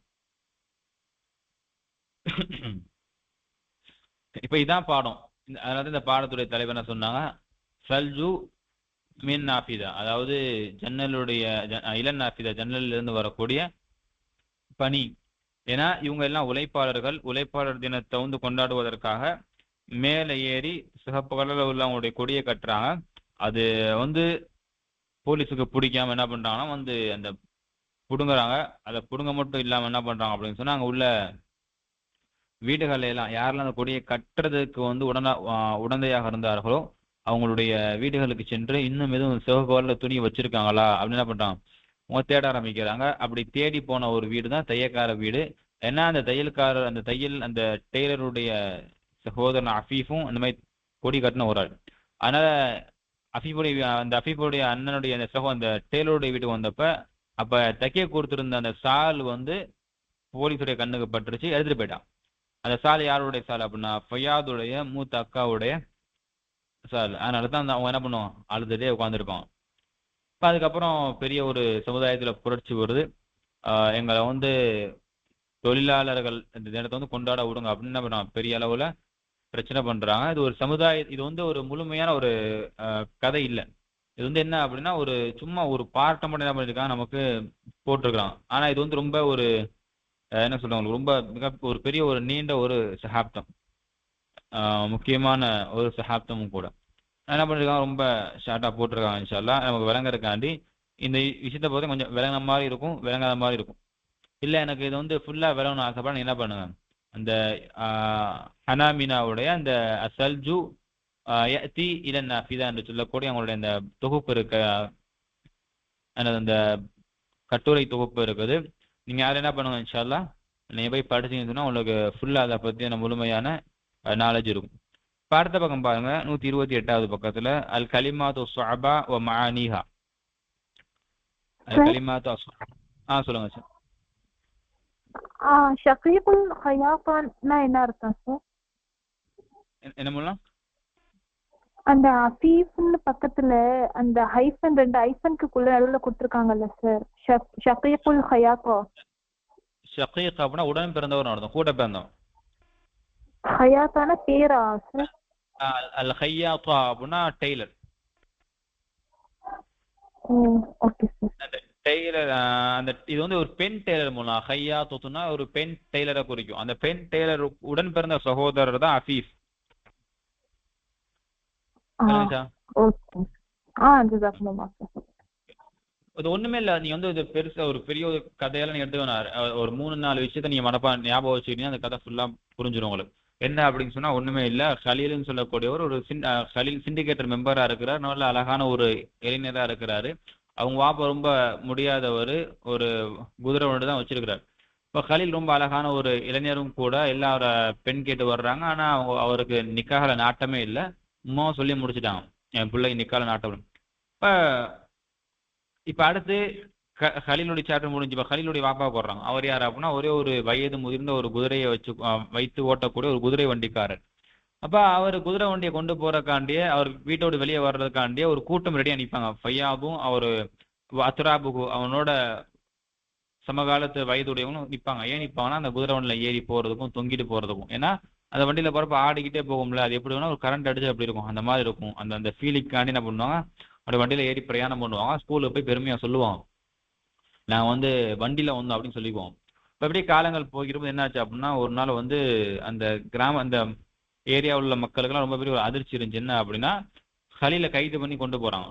இப்ப இதான் பாடம். அதனால இந்த பாடத்துடைய தலைவர் என்ன சொன்னாங்க, சல்ஜு மின் நாஃபிதா, அதாவது ஜன்னலுடைய இளன் நாஃபிதா, ஜன்னலில் இருந்து வரக்கூடிய பனி. ஏன்னா இவங்க எல்லாம் உழைப்பாளர் தினத்தை வந்து கொண்டாடுவதற்காக மேலே ஏறி சிகப்பு கலர்ல உள்ள அவங்களுடைய கொடியை கட்டுறாங்க. அது வந்து போலீஸுக்கு பிடிக்காம என்ன பண்றாங்கன்னா வந்து அந்த புடுங்குறாங்க. அதை புடுங்க மட்டும் இல்லாம என்ன பண்றாங்க அப்படின்னு சொன்னா, அங்க உள்ள வீடுகள் எல்லாம் யாரெல்லாம் அந்த கொடியை கட்டுறதுக்கு வந்து உடந்தையாக இருந்தார்களோ அவங்களுடைய வீடுகளுக்கு சென்று இன்னும் எதுவும் சிவப்பு கலர்ல துணி வச்சிருக்காங்களா அப்படின்னு என்ன பண்றாங்க, அவங்க தேட ஆரம்பிக்கிறாங்க. அப்படி தேடி போன ஒரு வீடு தான் தையக்கார வீடு. ஏன்னா அந்த அந்த டெய்லருடைய சகோதரன் அஃபீஃபும் அந்த மாதிரி கொடி கட்டின ஒரு ஆள். அதனால அஃபீஃபுடைய அண்ணனுடைய அந்த டெய்லருடைய வீட்டுக்கு வந்தப்ப அப்ப தைக்க கொடுத்திருந்த அந்த சால் வந்து போலீஸுடைய கண்ணுக்கு பட்டுருச்சு, எடுத்துட்டு போயிட்டான். அந்த சால் யாருடைய சால் அப்படின்னா ஃபையாதுடைய மூத்த அக்காவுடைய சால். அதனால தான் அவங்க என்ன பண்ணுவோம், அழுதுட்டே உட்காந்துருப்பான். இப்போ அதுக்கப்புறம் பெரிய ஒரு சமுதாயத்தில் புரட்சி வருது. எங்களை வந்து தொழிலாளர்கள் இந்த தினத்தை வந்து கொண்டாட விடுங்க அப்படின்னு என்ன பண்ணுறாங்க, பெரிய அளவில் பிரச்சனை பண்ணுறாங்க. இது ஒரு இது வந்து ஒரு முழுமையான ஒரு கதை இல்லை. இது வந்து என்ன அப்படின்னா ஒரு சும்மா ஒரு பார்ட்டை மட்டும் என்ன பண்ணியிருக்காங்க நமக்கு போட்டிருக்கிறாங்க. ஆனால் இது வந்து ரொம்ப ஒரு என்ன சொல்றாங்க, ரொம்ப ஒரு பெரிய ஒரு நீண்ட ஒரு சகாப்தம், முக்கியமான ஒரு சகாப்தமும் கூட. என்ன பண்ணிருக்காங்க, ரொம்ப ஷார்ட்டா போட்டிருக்காங்க. இன்ஷா அல்லாஹ் நமக்கு விளங்குறதுக்காண்டி இந்த விஷயத்தை பொறுத்த கொஞ்சம் விளங்குற மாதிரி இருக்கும், விளங்காத மாதிரி இருக்கும். இல்லை எனக்கு இது வந்து ஃபுல்லா விளங்கணும் ஆசைப்பட என்ன பண்ணுங்க, அந்த ஹனாமினாவுடைய அந்த அசல்ஜு யஅதி இலன் நாஃபிதா என்று சொல்லக்கூடிய அவங்களுடைய அந்த தொகுப்பு இருக்க, அந்த கட்டுரை தொகுப்பு இருக்குது. நீங்க யாரும் என்ன பண்ணுங்க இன்ஷா அல்லாஹ் நீங்க போய் படிச்சீங்கன்னு சொன்னா உங்களுக்கு ஃபுல்லா அதை பற்றின முழுமையான நாலேஜ் இருக்கும். இப்போ அடுத்த பக்கம் பாருங்க, 128வது பக்கத்துல அல் கலிமாத்து ஸஅபா வ மஆனிஹா. அல் கலிமாத்து சொல்லுங்க சார். ஷகீபுல் ஹயாஃபான்னா என்ன அர்த்தம் சார்? என்ன பண்ணலாம், அந்த அஃபீஃப்னு பக்கத்துல அந்த ஹைஃபன் 2 ஹைஃபனுக்குள்ள நடுவுல கொடுத்திருக்காங்கல்ல சார், ஷகீபுல் ஹயாஃபா. ஷகீக் அப்படின்னா உடன் பிறந்தவர் அர்த்தம், கூட பிறந்தவன். ஹயாத்தான பேரா சார்? அல் ஹையாத்தா அப்படின்னா டெய்லர். Okay sir. அந்த டெய்லர் அந்த இது வந்து ஒரு பெண் டெய்லர் மூலம் ஹையாத்துனா ஒரு பெண் டெய்லரை குறிக்கும். அந்த பெண் டெய்லர் உடன் பிறந்த சகோதரர் தான் அஃபீஃப். இது ஒண்ணுமே இல்ல, நீங்க வந்து இது பெருசா ஒரு பெரிய ஒரு கதையெல்லாம் நீங்க எடுத்துக்கணும். ஒரு 3-4 விஷயத்த நீங்க ஞாபகம் வச்சுக்கிட்டீங்கன்னா அந்த கதை ஃபுல்லா புரிஞ்சிடும் உங்களுக்கு. என்ன அப்படின்னு சொன்னா ஒண்ணுமே இல்ல, ஹலீல்னு சொல்லக்கூடியவர் ஒரு ஹலீல் சிண்டிகேட்டர் மெம்பரா இருக்கிறார், நல்ல அழகான ஒரு இளைஞரா இருக்கிறாரு. அவங்க வாப்பா ரொம்ப முடியாதவர், ஒரு குதிரை ஒன்று தான் வச்சிருக்கிறார். இப்போ கலீல் ரொம்ப அழகான ஒரு இளைஞரும் கூட, எல்லார பெண் கேட்டு வர்றாங்க. ஆனா அவருக்கு நிக்காஹ்ல நாட்டமே இல்லை. உம்மாவும் சொல்லி முடிச்சுட்டாங்க, என் பிள்ளைக்கு நிக்காஹ்ல நாட்டம். இப்ப இப்ப அடுத்து கலீலுடைய சாப்டர் முடிஞ்சு இப்ப கலீலுடைய வாப்பாவுக்கு வர்றாங்க. அவர் யார் அப்படின்னா, ஒரே ஒரு வயது முதிர்ந்த ஒரு குதிரையை வைத்து ஓட்டக்கூடிய ஒரு குதிரை வண்டிக்காரர். அப்ப அவர் குதிரை வண்டியை கொண்டு போறதுக்காண்டியே, அவர் வீட்டோடு வெளியே வர்றதுக்காண்டியே ஒரு கூட்டம் ரெடியா நிற்பாங்க. ஃபையாதும் அவர் அத்ராபுகு அவனோட சமகாலத்து வயதுடையவங்களும் நிற்பாங்க. ஏன் நிற்பாங்கன்னா, அந்த குதிரை வண்டியில ஏறி போறதுக்கும் தொங்கிட்டு போறதுக்கும். ஏன்னா அந்த வண்டியில போறப்ப ஆடிக்கிட்டே போகும்ல, அது எப்படி வேணா ஒரு கரண்ட் அடிச்சு அப்படி இருக்கும், அந்த மாதிரி இருக்கும். அந்த அந்த ஃபீலிங்காண்டி என்ன பண்ணுவாங்க, அப்படி வண்டியில ஏறி பிரயாணம் பண்ணுவாங்க. ஸ்கூலுக்கு போய் பெருமையா சொல்லுவாங்க, நான் வந்து வண்டியில வந்தோம் அப்படின்னு சொல்லிக்குவோம். இப்போ அப்படியே காலங்கள் போகிறப்ப என்னாச்சு அப்படின்னா, ஒரு நாள் வந்து அந்த அந்த ஏரியாவில் உள்ள மக்களுக்கெல்லாம் ரொம்ப பெரிய ஒரு அதிர்ச்சி இருந்துச்சு. என்ன அப்படின்னா, கலீலை கைது பண்ணி கொண்டு போறாங்க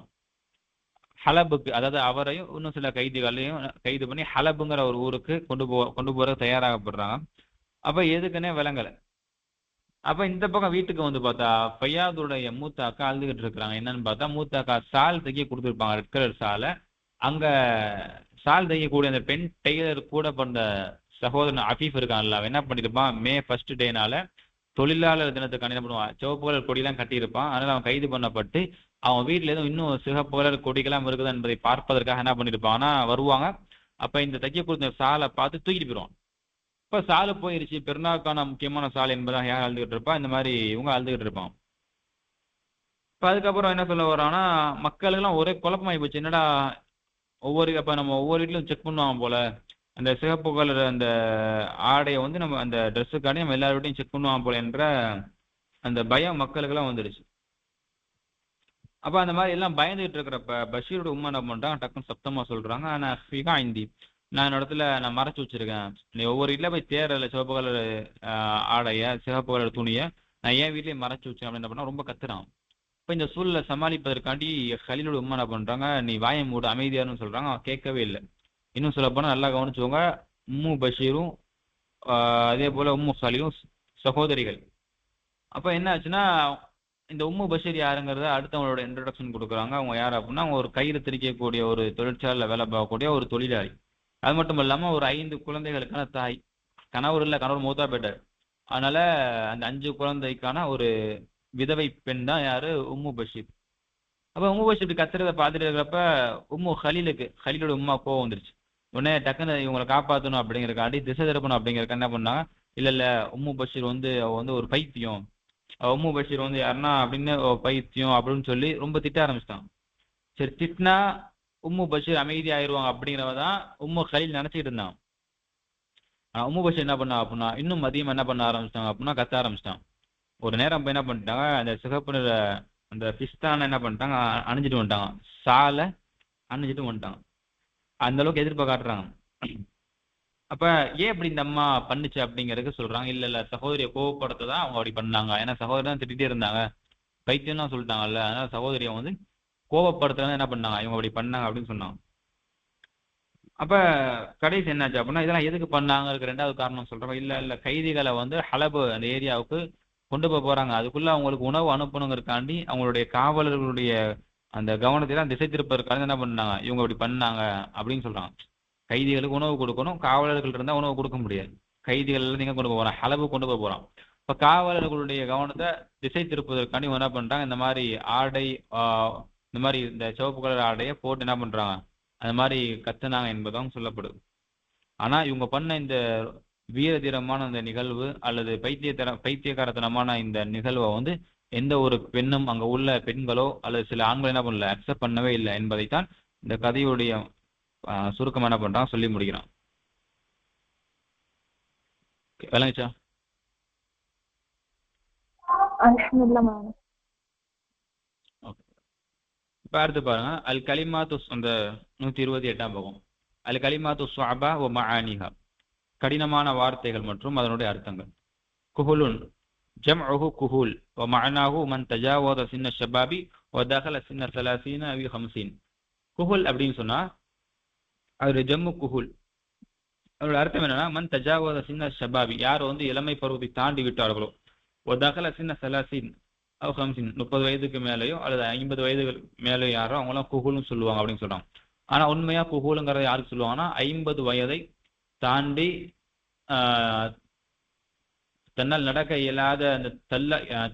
ஹலபுக்கு. அதாவது அவரையும் இன்னும் சில கைதிகளையும் கைது பண்ணி ஹலபுங்கிற ஒரு ஊருக்கு கொண்டு போற தயாராகப்படுறாங்க. அப்ப எதுக்குன்னே விளங்கல. அப்ப இந்த பக்கம் வீட்டுக்கு வந்து பார்த்தா, ஃபையாதுடைய மூத்த அக்கா அழுதுகிட்டு இருக்கிறாங்க. என்னன்னு பார்த்தா, மூத்த அக்கா சால் தைக்க கொடுத்துருப்பாங்க, ரெட் கலர் சாலை. அங்க சால் தைக்கக்கூடிய அந்த பெண் டெய்லர் கூட பிறந்த சகோதரன் அஃபீஃப் இருக்கான்ல, அவன் என்ன பண்ணிருப்பான், மே 1 டேனால தொழிலாளர் தினத்துக்கு என்ன பண்ணுவான், சிவப்பு கலர் கொடியெல்லாம் கட்டியிருப்பான். அதனால அவன் கைது பண்ணப்பட்டு அவன் வீட்டுல எதுவும் இன்னும் சிவப்பு கலர் கொடிகளாம் இருக்குதா என்பதை பார்ப்பதற்காக என்ன பண்ணிருப்பான், ஆனா வருவாங்க. அப்ப இந்த தைக்க கொடுத்த சாலை பார்த்து தூக்கிட்டு போயிடுவான். இப்ப சாலை போயிருச்சு, பெருநாளுக்கான முக்கியமான சாலை என்பதாக யார் அழுதுகிட்டு இருப்பா, இந்த மாதிரி இவங்க அழுதுகிட்டு இருப்பான். இப்ப அதுக்கப்புறம் என்ன சொல்ல வர்றான்னா, மக்களுக்கெல்லாம் ஒரே குழப்பமாயி போச்சு. என்னடா அப்ப நம்ம ஒவ்வொரு வீட்லயும் செக் பண்ணுவாங்க போல, அந்த சிவப்பு கலர் அந்த ஆடையை வந்து நம்ம அந்த ட்ரெஸ்ஸுக்காண்டி நம்ம எல்லார் வீட்டையும் செக் பண்ணுவாங்க போல என்ற அந்த பயம் மக்களுக்கெல்லாம் வந்துடுச்சு. அப்ப அந்த மாதிரி எல்லாம் பயந்துகிட்டு இருக்கிறப்ப பஷீரோட உம்மா என்ன பண்றாங்க, டக்குன்னு சப்தமா சொல்றாங்க, நான் ஃபிகா இந்தி, நான் இடத்துல நான் மறைச்சு வச்சிருக்கேன். நீ ஒவ்வொரு வீட்ல போய் தேடல சிவப்பு கலர் ஆடைய, சிவப்பு கலர் துணியை நான் ஏன் வீட்லயே மறைச்சு வச்சேன் அப்படின்னு என்ன பண்ணா ரொம்ப கத்துறான். இப்போ இந்த சூழலை சமாளிப்பதற்காண்டி கலீலோட உம்மா என்ன பண்றாங்க, நீ வாயை மூடு அமைதியாருன்னு சொல்றாங்க. அவன் கேட்கவே இல்லை. இன்னும் சொல்ல போனா நல்லா கவனிச்சுக்கோங்க, உம்மு பஷீரும் அதே போல உம்மு கலீலும் சகோதரிகள். அப்ப என்ன ஆச்சுன்னா, இந்த உம்மு பஷீர் யாருங்கிறத அடுத்தவங்களோட இன்ட்ரடக்ஷன் கொடுக்குறாங்க. அவங்க யார் அப்படின்னா, அவங்க ஒரு கயிறு திரிக்கக்கூடிய ஒரு தொழிற்சாலையில் வேலை பார்க்கக்கூடிய ஒரு தொழிலாளி. அது மட்டும் இல்லாம ஒரு 5 குழந்தைகளுக்கான தாய். கணவர் இல்லை, கணவர் மூத்தா போயிட்டார். அதனால அந்த 5 குழந்தைக்கான ஒரு விதவை பெண் தான் யாரு, உம்மு பஷீர். அப்ப உம்மு பஷீர் இப்படி கத்துறதை பார்த்துட்டு இருக்கிறப்ப கலீலோட உம்மா கோவம் வந்துருச்சு. உடனே டக்குன்னு இவங்களை காப்பாற்றணும் அப்படிங்கிறக்காண்டி, திசை திருப்பணும் அப்படிங்கிறக்க என்ன பண்ணாங்க, இல்ல இல்ல உம்மு பஷீர் வந்து அவ வந்து ஒரு பைத்தியம், உம்மு பஷீர் வந்து யாருன்னா அப்படின்னு பைத்தியம் அப்படின்னு சொல்லி ரொம்ப திட்ட ஆரம்பிச்சிட்டான். சரி, திட்டினா உம்மு பஷீர் அமைதி ஆயிடுவாங்க அப்படிங்கிறவதான் உம்மு கலீல் நினைச்சிட்டு இருந்தான். ஆனா உம்மு பஷீர் என்ன பண்ணா அப்படின்னா, இன்னும் மதியம் என்ன பண்ண ஆரம்பிச்சிட்டாங்க அப்படின்னா, கத்த ஆரம்பிச்சிட்டான். ஒரு நேரம் போய் என்ன பண்ணிட்டாங்க, அந்த சிகப்பு நிற அந்த பிஸ்தான என்ன பண்ணிட்டாங்க, அணிஞ்சிட்டு வந்துட்டாங்க. சாலை அணிஞ்சிட்டு வந்துட்டாங்க. அந்த அளவுக்கு எதிர்ப்பை காட்டுறாங்க. அப்ப ஏன் இப்படி இந்த அம்மா பண்ணுச்சு அப்படிங்கிறதுக்கு சொல்றாங்க, இல்ல இல்ல சகோதரியை கோவப்படுத்த தான் அவங்க அப்படி பண்ணாங்க. ஏன்னா சகோதரி தான் திட்டிகிட்டே இருந்தாங்க, பைத்தியம் தான் சொல்லிட்டாங்கல்ல, அதனால சகோதரியை வந்து கோவப்படுத்துறது என்ன பண்ணாங்க, இவங்க அப்படி பண்ணாங்க அப்படின்னு சொன்னாங்க. அப்ப கடைசி என்னாச்சு அப்படின்னா, இதெல்லாம் எதுக்கு பண்ணாங்கிறதுக்கு 2வது காரணம் சொல்றோம். இல்ல இல்ல கைதிகளை வந்து ஹலபு அந்த ஏரியாவுக்கு கொண்டு போறாங்க, அதுக்குள்ள அவங்களுக்கு உணவு அனுப்பணுங்கிறதுக்காண்டி அவங்களுடைய காவலர்களுடைய அந்த கவனத்தை எல்லாம் திசை திருப்பதற்காக என்ன பண்ணாங்க, இவங்க அப்படி பண்ணாங்க அப்படின்னு சொல்றாங்க. கைதிகளுக்கு உணவு கொடுக்கணும், காவலர்கள் இருந்தா உணவு கொடுக்க முடியாது. கைதிகள் நீங்க கொண்டு போறான், ஹலபு கொண்டு போறான். இப்ப காவலர்களுடைய கவனத்தை திசை திருப்பதற்காண்டி என்ன பண்றாங்க, இந்த மாதிரி ஆடை இந்த மாதிரி இந்த சிவப்பு கலர் ஆடையை போட்டு என்ன பண்றாங்க, அந்த மாதிரி கத்துனாங்க என்பதும் சொல்லப்படுது. ஆனா இவங்க பண்ண இந்த வீரதீரமான இந்த நிகழ்வு அல்லது பைத்தியக்காரத்தனமான இந்த நிகழ்வை வந்து எந்த ஒரு பெண்ணும், அங்க உள்ள பெண்களோ அல்லது சில ஆண்களோ என்ன பண்ணல, அக்செப்ட் பண்ணவே இல்லை என்பதைத்தான் இந்த கதையுடைய சுருக்கம் என்ன பண்றான் சொல்லி முடிக்கிறான். விளங்குச்சா? இப்ப அடுத்து பாருங்க, அல் கலிமாத்து அந்த 128ஆம் பக்கம். அல் கலிமாத்து ஸஅபா வ மஆனிஹா, கடினமான வார்த்தைகள் மற்றும் அதனுடைய அர்த்தங்கள். குஹுலுன் ஜம்உஹு குஹுல் வ மஅனாஹு மன் தஜாவஸ சின்ன ஷபாபி வ தகல சின்ன 30 அவ் 50. குஹுல் அப்படின்னு சொன்னா அது ஜம்மு குஹுல். அதோட அர்த்தம் என்னன்னா, மன் தஜாவஸ சின்ன ஷபாபி, யார் வந்து இளமை பருவத்தை தாண்டி விட்டார்களோ, வ தகல சின்ன 30 அவ் 50, 30 வயதுக்கு மேலேயோ அல்லது 50 வயதுக்கு மேலேயோ யாரோ அவங்களாம் குஹுல்னு சொல்லுவாங்க அப்படின்னு சொல்றாங்க. ஆனா உண்மையா குஹூலுங்கிறத யாருக்கு சொல்லுவாங்கன்னா 50 வயதை தாண்டி தன்னால் நடக்க இயலாத அந்த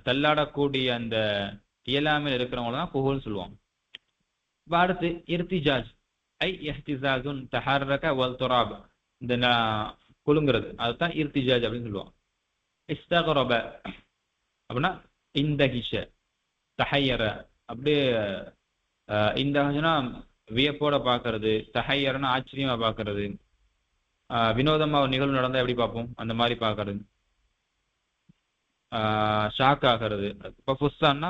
தள்ளாடக்கூடிய அந்த இயலாமல் இருக்கிறவங்க தான் குஹூல்னு சொல்லுவாங்க. இப்ப அடுத்து இர்திஜாஜ் ஐ இஹ்திசாஜுன் தஹர்ரக வல் துராப், இந்த குலுங்கிறது அதுதான் இர்திஜாஜ் அப்படின்னு சொல்லுவாங்க. இஸ்தகரப அப்படின்னா இந்தகிஷ, தஹையர அப்படியே இந்தகிஷனா வியப்போட பார்க்கறது, தஹையரனா ஆச்சரியமா பார்க்கறது, வினோதமா ஒரு நிகழ்வு நடந்தா எப்படி பார்ப்போம் அந்த மாதிரி பார்க்கறது, ஷாக் ஆகிறது. இப்போ ஃபுஸ்தான்னா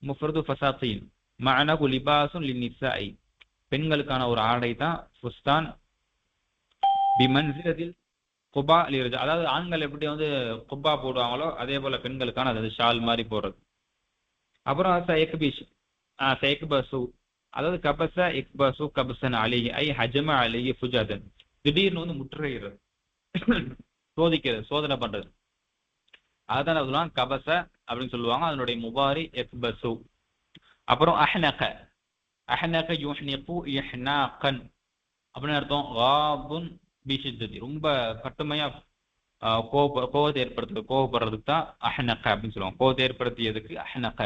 முஃப்ரது ஃபசாத்தீன் மஅனஹு லிபாசுன் லின்னிசாஇ, பெண்களுக்கான ஒரு ஆடை தான் ஃபுஸ்தான். பிமன்சிலத்தில் குபா லிர்ஜால், அதாவது ஆண்கள் எப்படி வந்து குபா போடுவாங்களோ அதே போல பெண்களுக்கான அது ஷால் மாதிரி போடுறது. அப்புறம் சயக்பிஷ் சயக்பசு, அதாவது கபச இக்பசு கபசன் அலிஹி ஐ ஹஜம அலிஹி ஃபுஜாதன், திடீர்னு வந்து முற்றுகையிடுறது, சோதிக்கிறது, சோதனை பண்றது. அதுதான் சொல்லுவாங்க கபச அப்படின்னு சொல்லுவாங்க. அதனுடைய முபாரி எக்பசு. அப்புறம் அஹ்னக, அஹ்னக யுஹ்னிகு இஹ்னாகன் அப்படின்னு அர்த்தம். காபுன் பிஷித்ததி, ரொம்ப கட்டுமையா கோபத்தை கோபப்படுறதுக்கு தான் அஹ்னக அப்படின்னு சொல்லுவாங்க. கோபத்தை ஏற்படுத்தியதுக்கு அஹ்னக.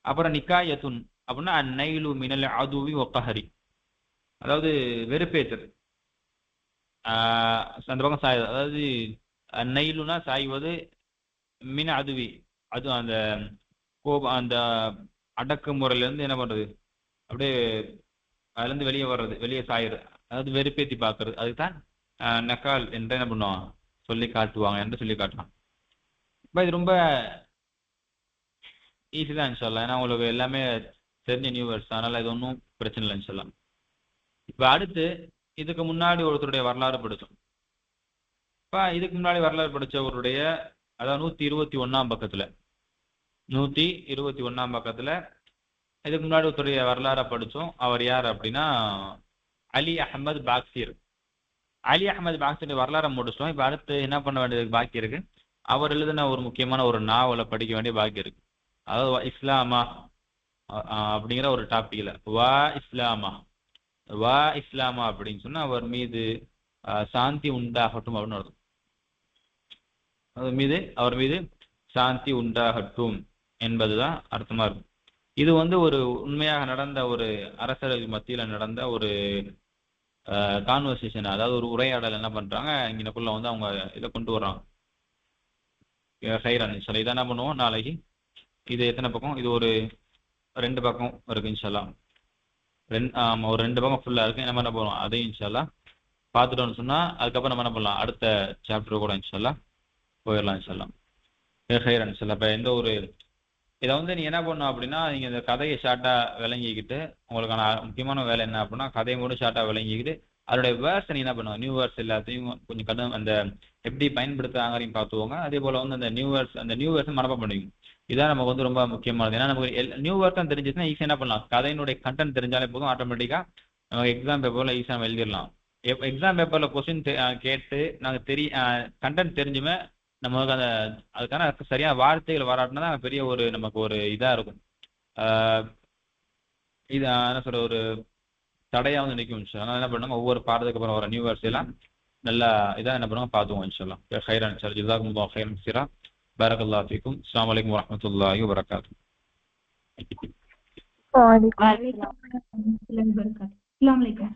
அப்புறம் நிக்காயத்துன் அப்படின்னா அந்நைலு மினல் அதுவி ஒக்கஹரி, அதாவது வெறுப்பேற்று அந்த பக்கம் சாய்வது. அதாவது நெய்லுனா சாய்வது, மின் அதுவி அது அந்த கோபம் அந்த அடக்குமுறையில இருந்து என்ன பண்றது, அப்படியே அதுல இருந்து வெளியே வர்றது, வெளியே சாயிறது, அதாவது வெறுப்பேற்றி பார்க்கறது. அதுதான் நக்கால் என்று என்ன பண்ணுவாங்க சொல்லி காட்டுவாங்க என்று சொல்லி காட்டலாம். இப்போ இது ரொம்ப ஈஸி தான் இன்ஷால்லா, ஏன்னா உங்களுக்கு எல்லாமே தெரிஞ்ச நியூ வேர்ட்ஸ், அதனால இது ஒன்றும் பிரச்சனை இல்லை இன்ஷால்லா. இப்போ அடுத்து இதுக்கு முன்னாடி ஒருத்தருடைய வரலாறு படித்தோம். இப்போ இதுக்கு முன்னாடி வரலாறு படித்தவருடைய, அதாவது 121ஆம் பக்கத்தில், 121ஆம் பக்கத்தில் இதுக்கு முன்னாடி ஒருத்தருடைய வரலாறை படித்தோம். அவர் யார் அப்படின்னா அலி அஹமது பாக்சிர். அலி அஹமது பாக்சிர் வரலாறை முடிச்சிட்டோம். இப்போ அடுத்து என்ன பண்ண வேண்டியது பாக்கி இருக்கு, அவர் எழுதின ஒரு முக்கியமான ஒரு நாவலை படிக்க வேண்டிய பாக்கி இருக்கு. அதாவது இஸ்லாமா அப்படிங்கிற ஒரு டாபிக்ல வா இஸ்லாமா, வா இஸ்லாமா அப்படின்னு சொன்னா அவர் மீது சாந்தி உண்டாகட்டும் அப்படின்னு அர்த்தம். அவர் மீது சாந்தி உண்டாகட்டும் என்பதுதான் அர்த்தமா இருக்கும். இது வந்து ஒரு உண்மையாக நடந்த ஒரு அரசர்கள் மத்தியில நடந்த ஒரு கான்வர்சேஷன், அதாவது ஒரு உரையாடல். என்ன பண்றாங்க இங்கனக்குள்ள வந்து அவங்க இதை கொண்டு வர்றாங்க. ஹைரான் இன்ஷால்லா இதை என்ன பண்ணுவோம் நாளைக்கு. இது எத்தனை பக்கம், இது ஒரு 2 பக்கம் இருக்கு இன்ஷால்லா. ஒரு 2 பக்கம் ஃபுல்லா இருக்கு. நம்ம என்ன பண்ணுவோம் அதையும் இன்ஷால்லா பார்த்துட்டோம்னு சொன்னா அதுக்கப்புறம் நம்ம என்ன பண்ணலாம், அடுத்த சாப்டர் கூட இன்ஷால்லா போயிடலாம் இன்ஷால்லா. ஹைரான் இன்ஷால்லா. இப்போ எந்த ஒரு இதை வந்து நீ என்ன பண்ணணும் அப்படின்னா, நீங்க இந்த கதையை ஷார்ட்டா விளங்கிக்கிட்டு, உங்களுக்கான முக்கியமான வேலை என்ன அப்படின்னா கதையை மட்டும் ஷார்ட்டா விளங்கிக்கிட்டு அதோடைய வேர்ஸ் நீ என்ன பண்ணுவோம், நியூ வேர்ஸ் எல்லாத்தையும் கொஞ்சம் கடன் அந்த எப்படி பயன்படுத்துறாங்கன்னு பார்த்துவோங்க. அதே போல வந்து அந்த நியூ வேர்ஸ் மனப்பாடம் பண்ணுவீங்க. இதான் நமக்கு வந்து ரொம்ப முக்கியமானது. ஏன்னா நமக்கு நியூ வேர்ஸ் தான் தெரிஞ்சிச்சுன்னா ஈஸியாக என்ன பண்ணலாம், கதையினுடைய கண்டென்ட் தெரிஞ்சாலே போதும், ஆட்டோமேட்டிக்கா நமக்கு எக்ஸாம் பேப்பர்ல ஈஸியாக நம்ம எழுதிடலாம். எக்ஸாம் பேப்பர்ல கொஸ்டின் கேட்டு நாங்கள் கண்டென்ட் தெரிஞ்சுமே நமக்கு அந்த அதுக்கான சரியான வார்த்தைகள் வராட்டினா தான் பெரிய ஒரு நமக்கு ஒரு இதா இருக்கும். இது என்ன சொல்ற ஒரு தடையா வந்து நிற்கும். அதனால என்ன பண்ணுங்க, ஒவ்வொரு பாடத்துக்கு அப்புறம் வர நியூ வேர்ஸ் எல்லாம் நல்லா இதாக என்ன பண்ணுவோம் பார்த்துவோம் இன்ஷால்லா. ஹைரான் இன்ஷால்லா. ஜஸாக்குமுல்லாஹு ஹைரன் கஸீரா. பாரக்கல்லாஹு ஃபீக்கும். அஸ்ஸலாமு அலைக்கும் வரஹ்மத்துல்லாஹி வபரகாத்துஹு. வலைக்கும் வலைக்கும் அஸ்ஸலாம் வரஹ்மத்துல்லாஹி வபரகாத்துஹு. அஸ்ஸலாமு அலைக்கும்.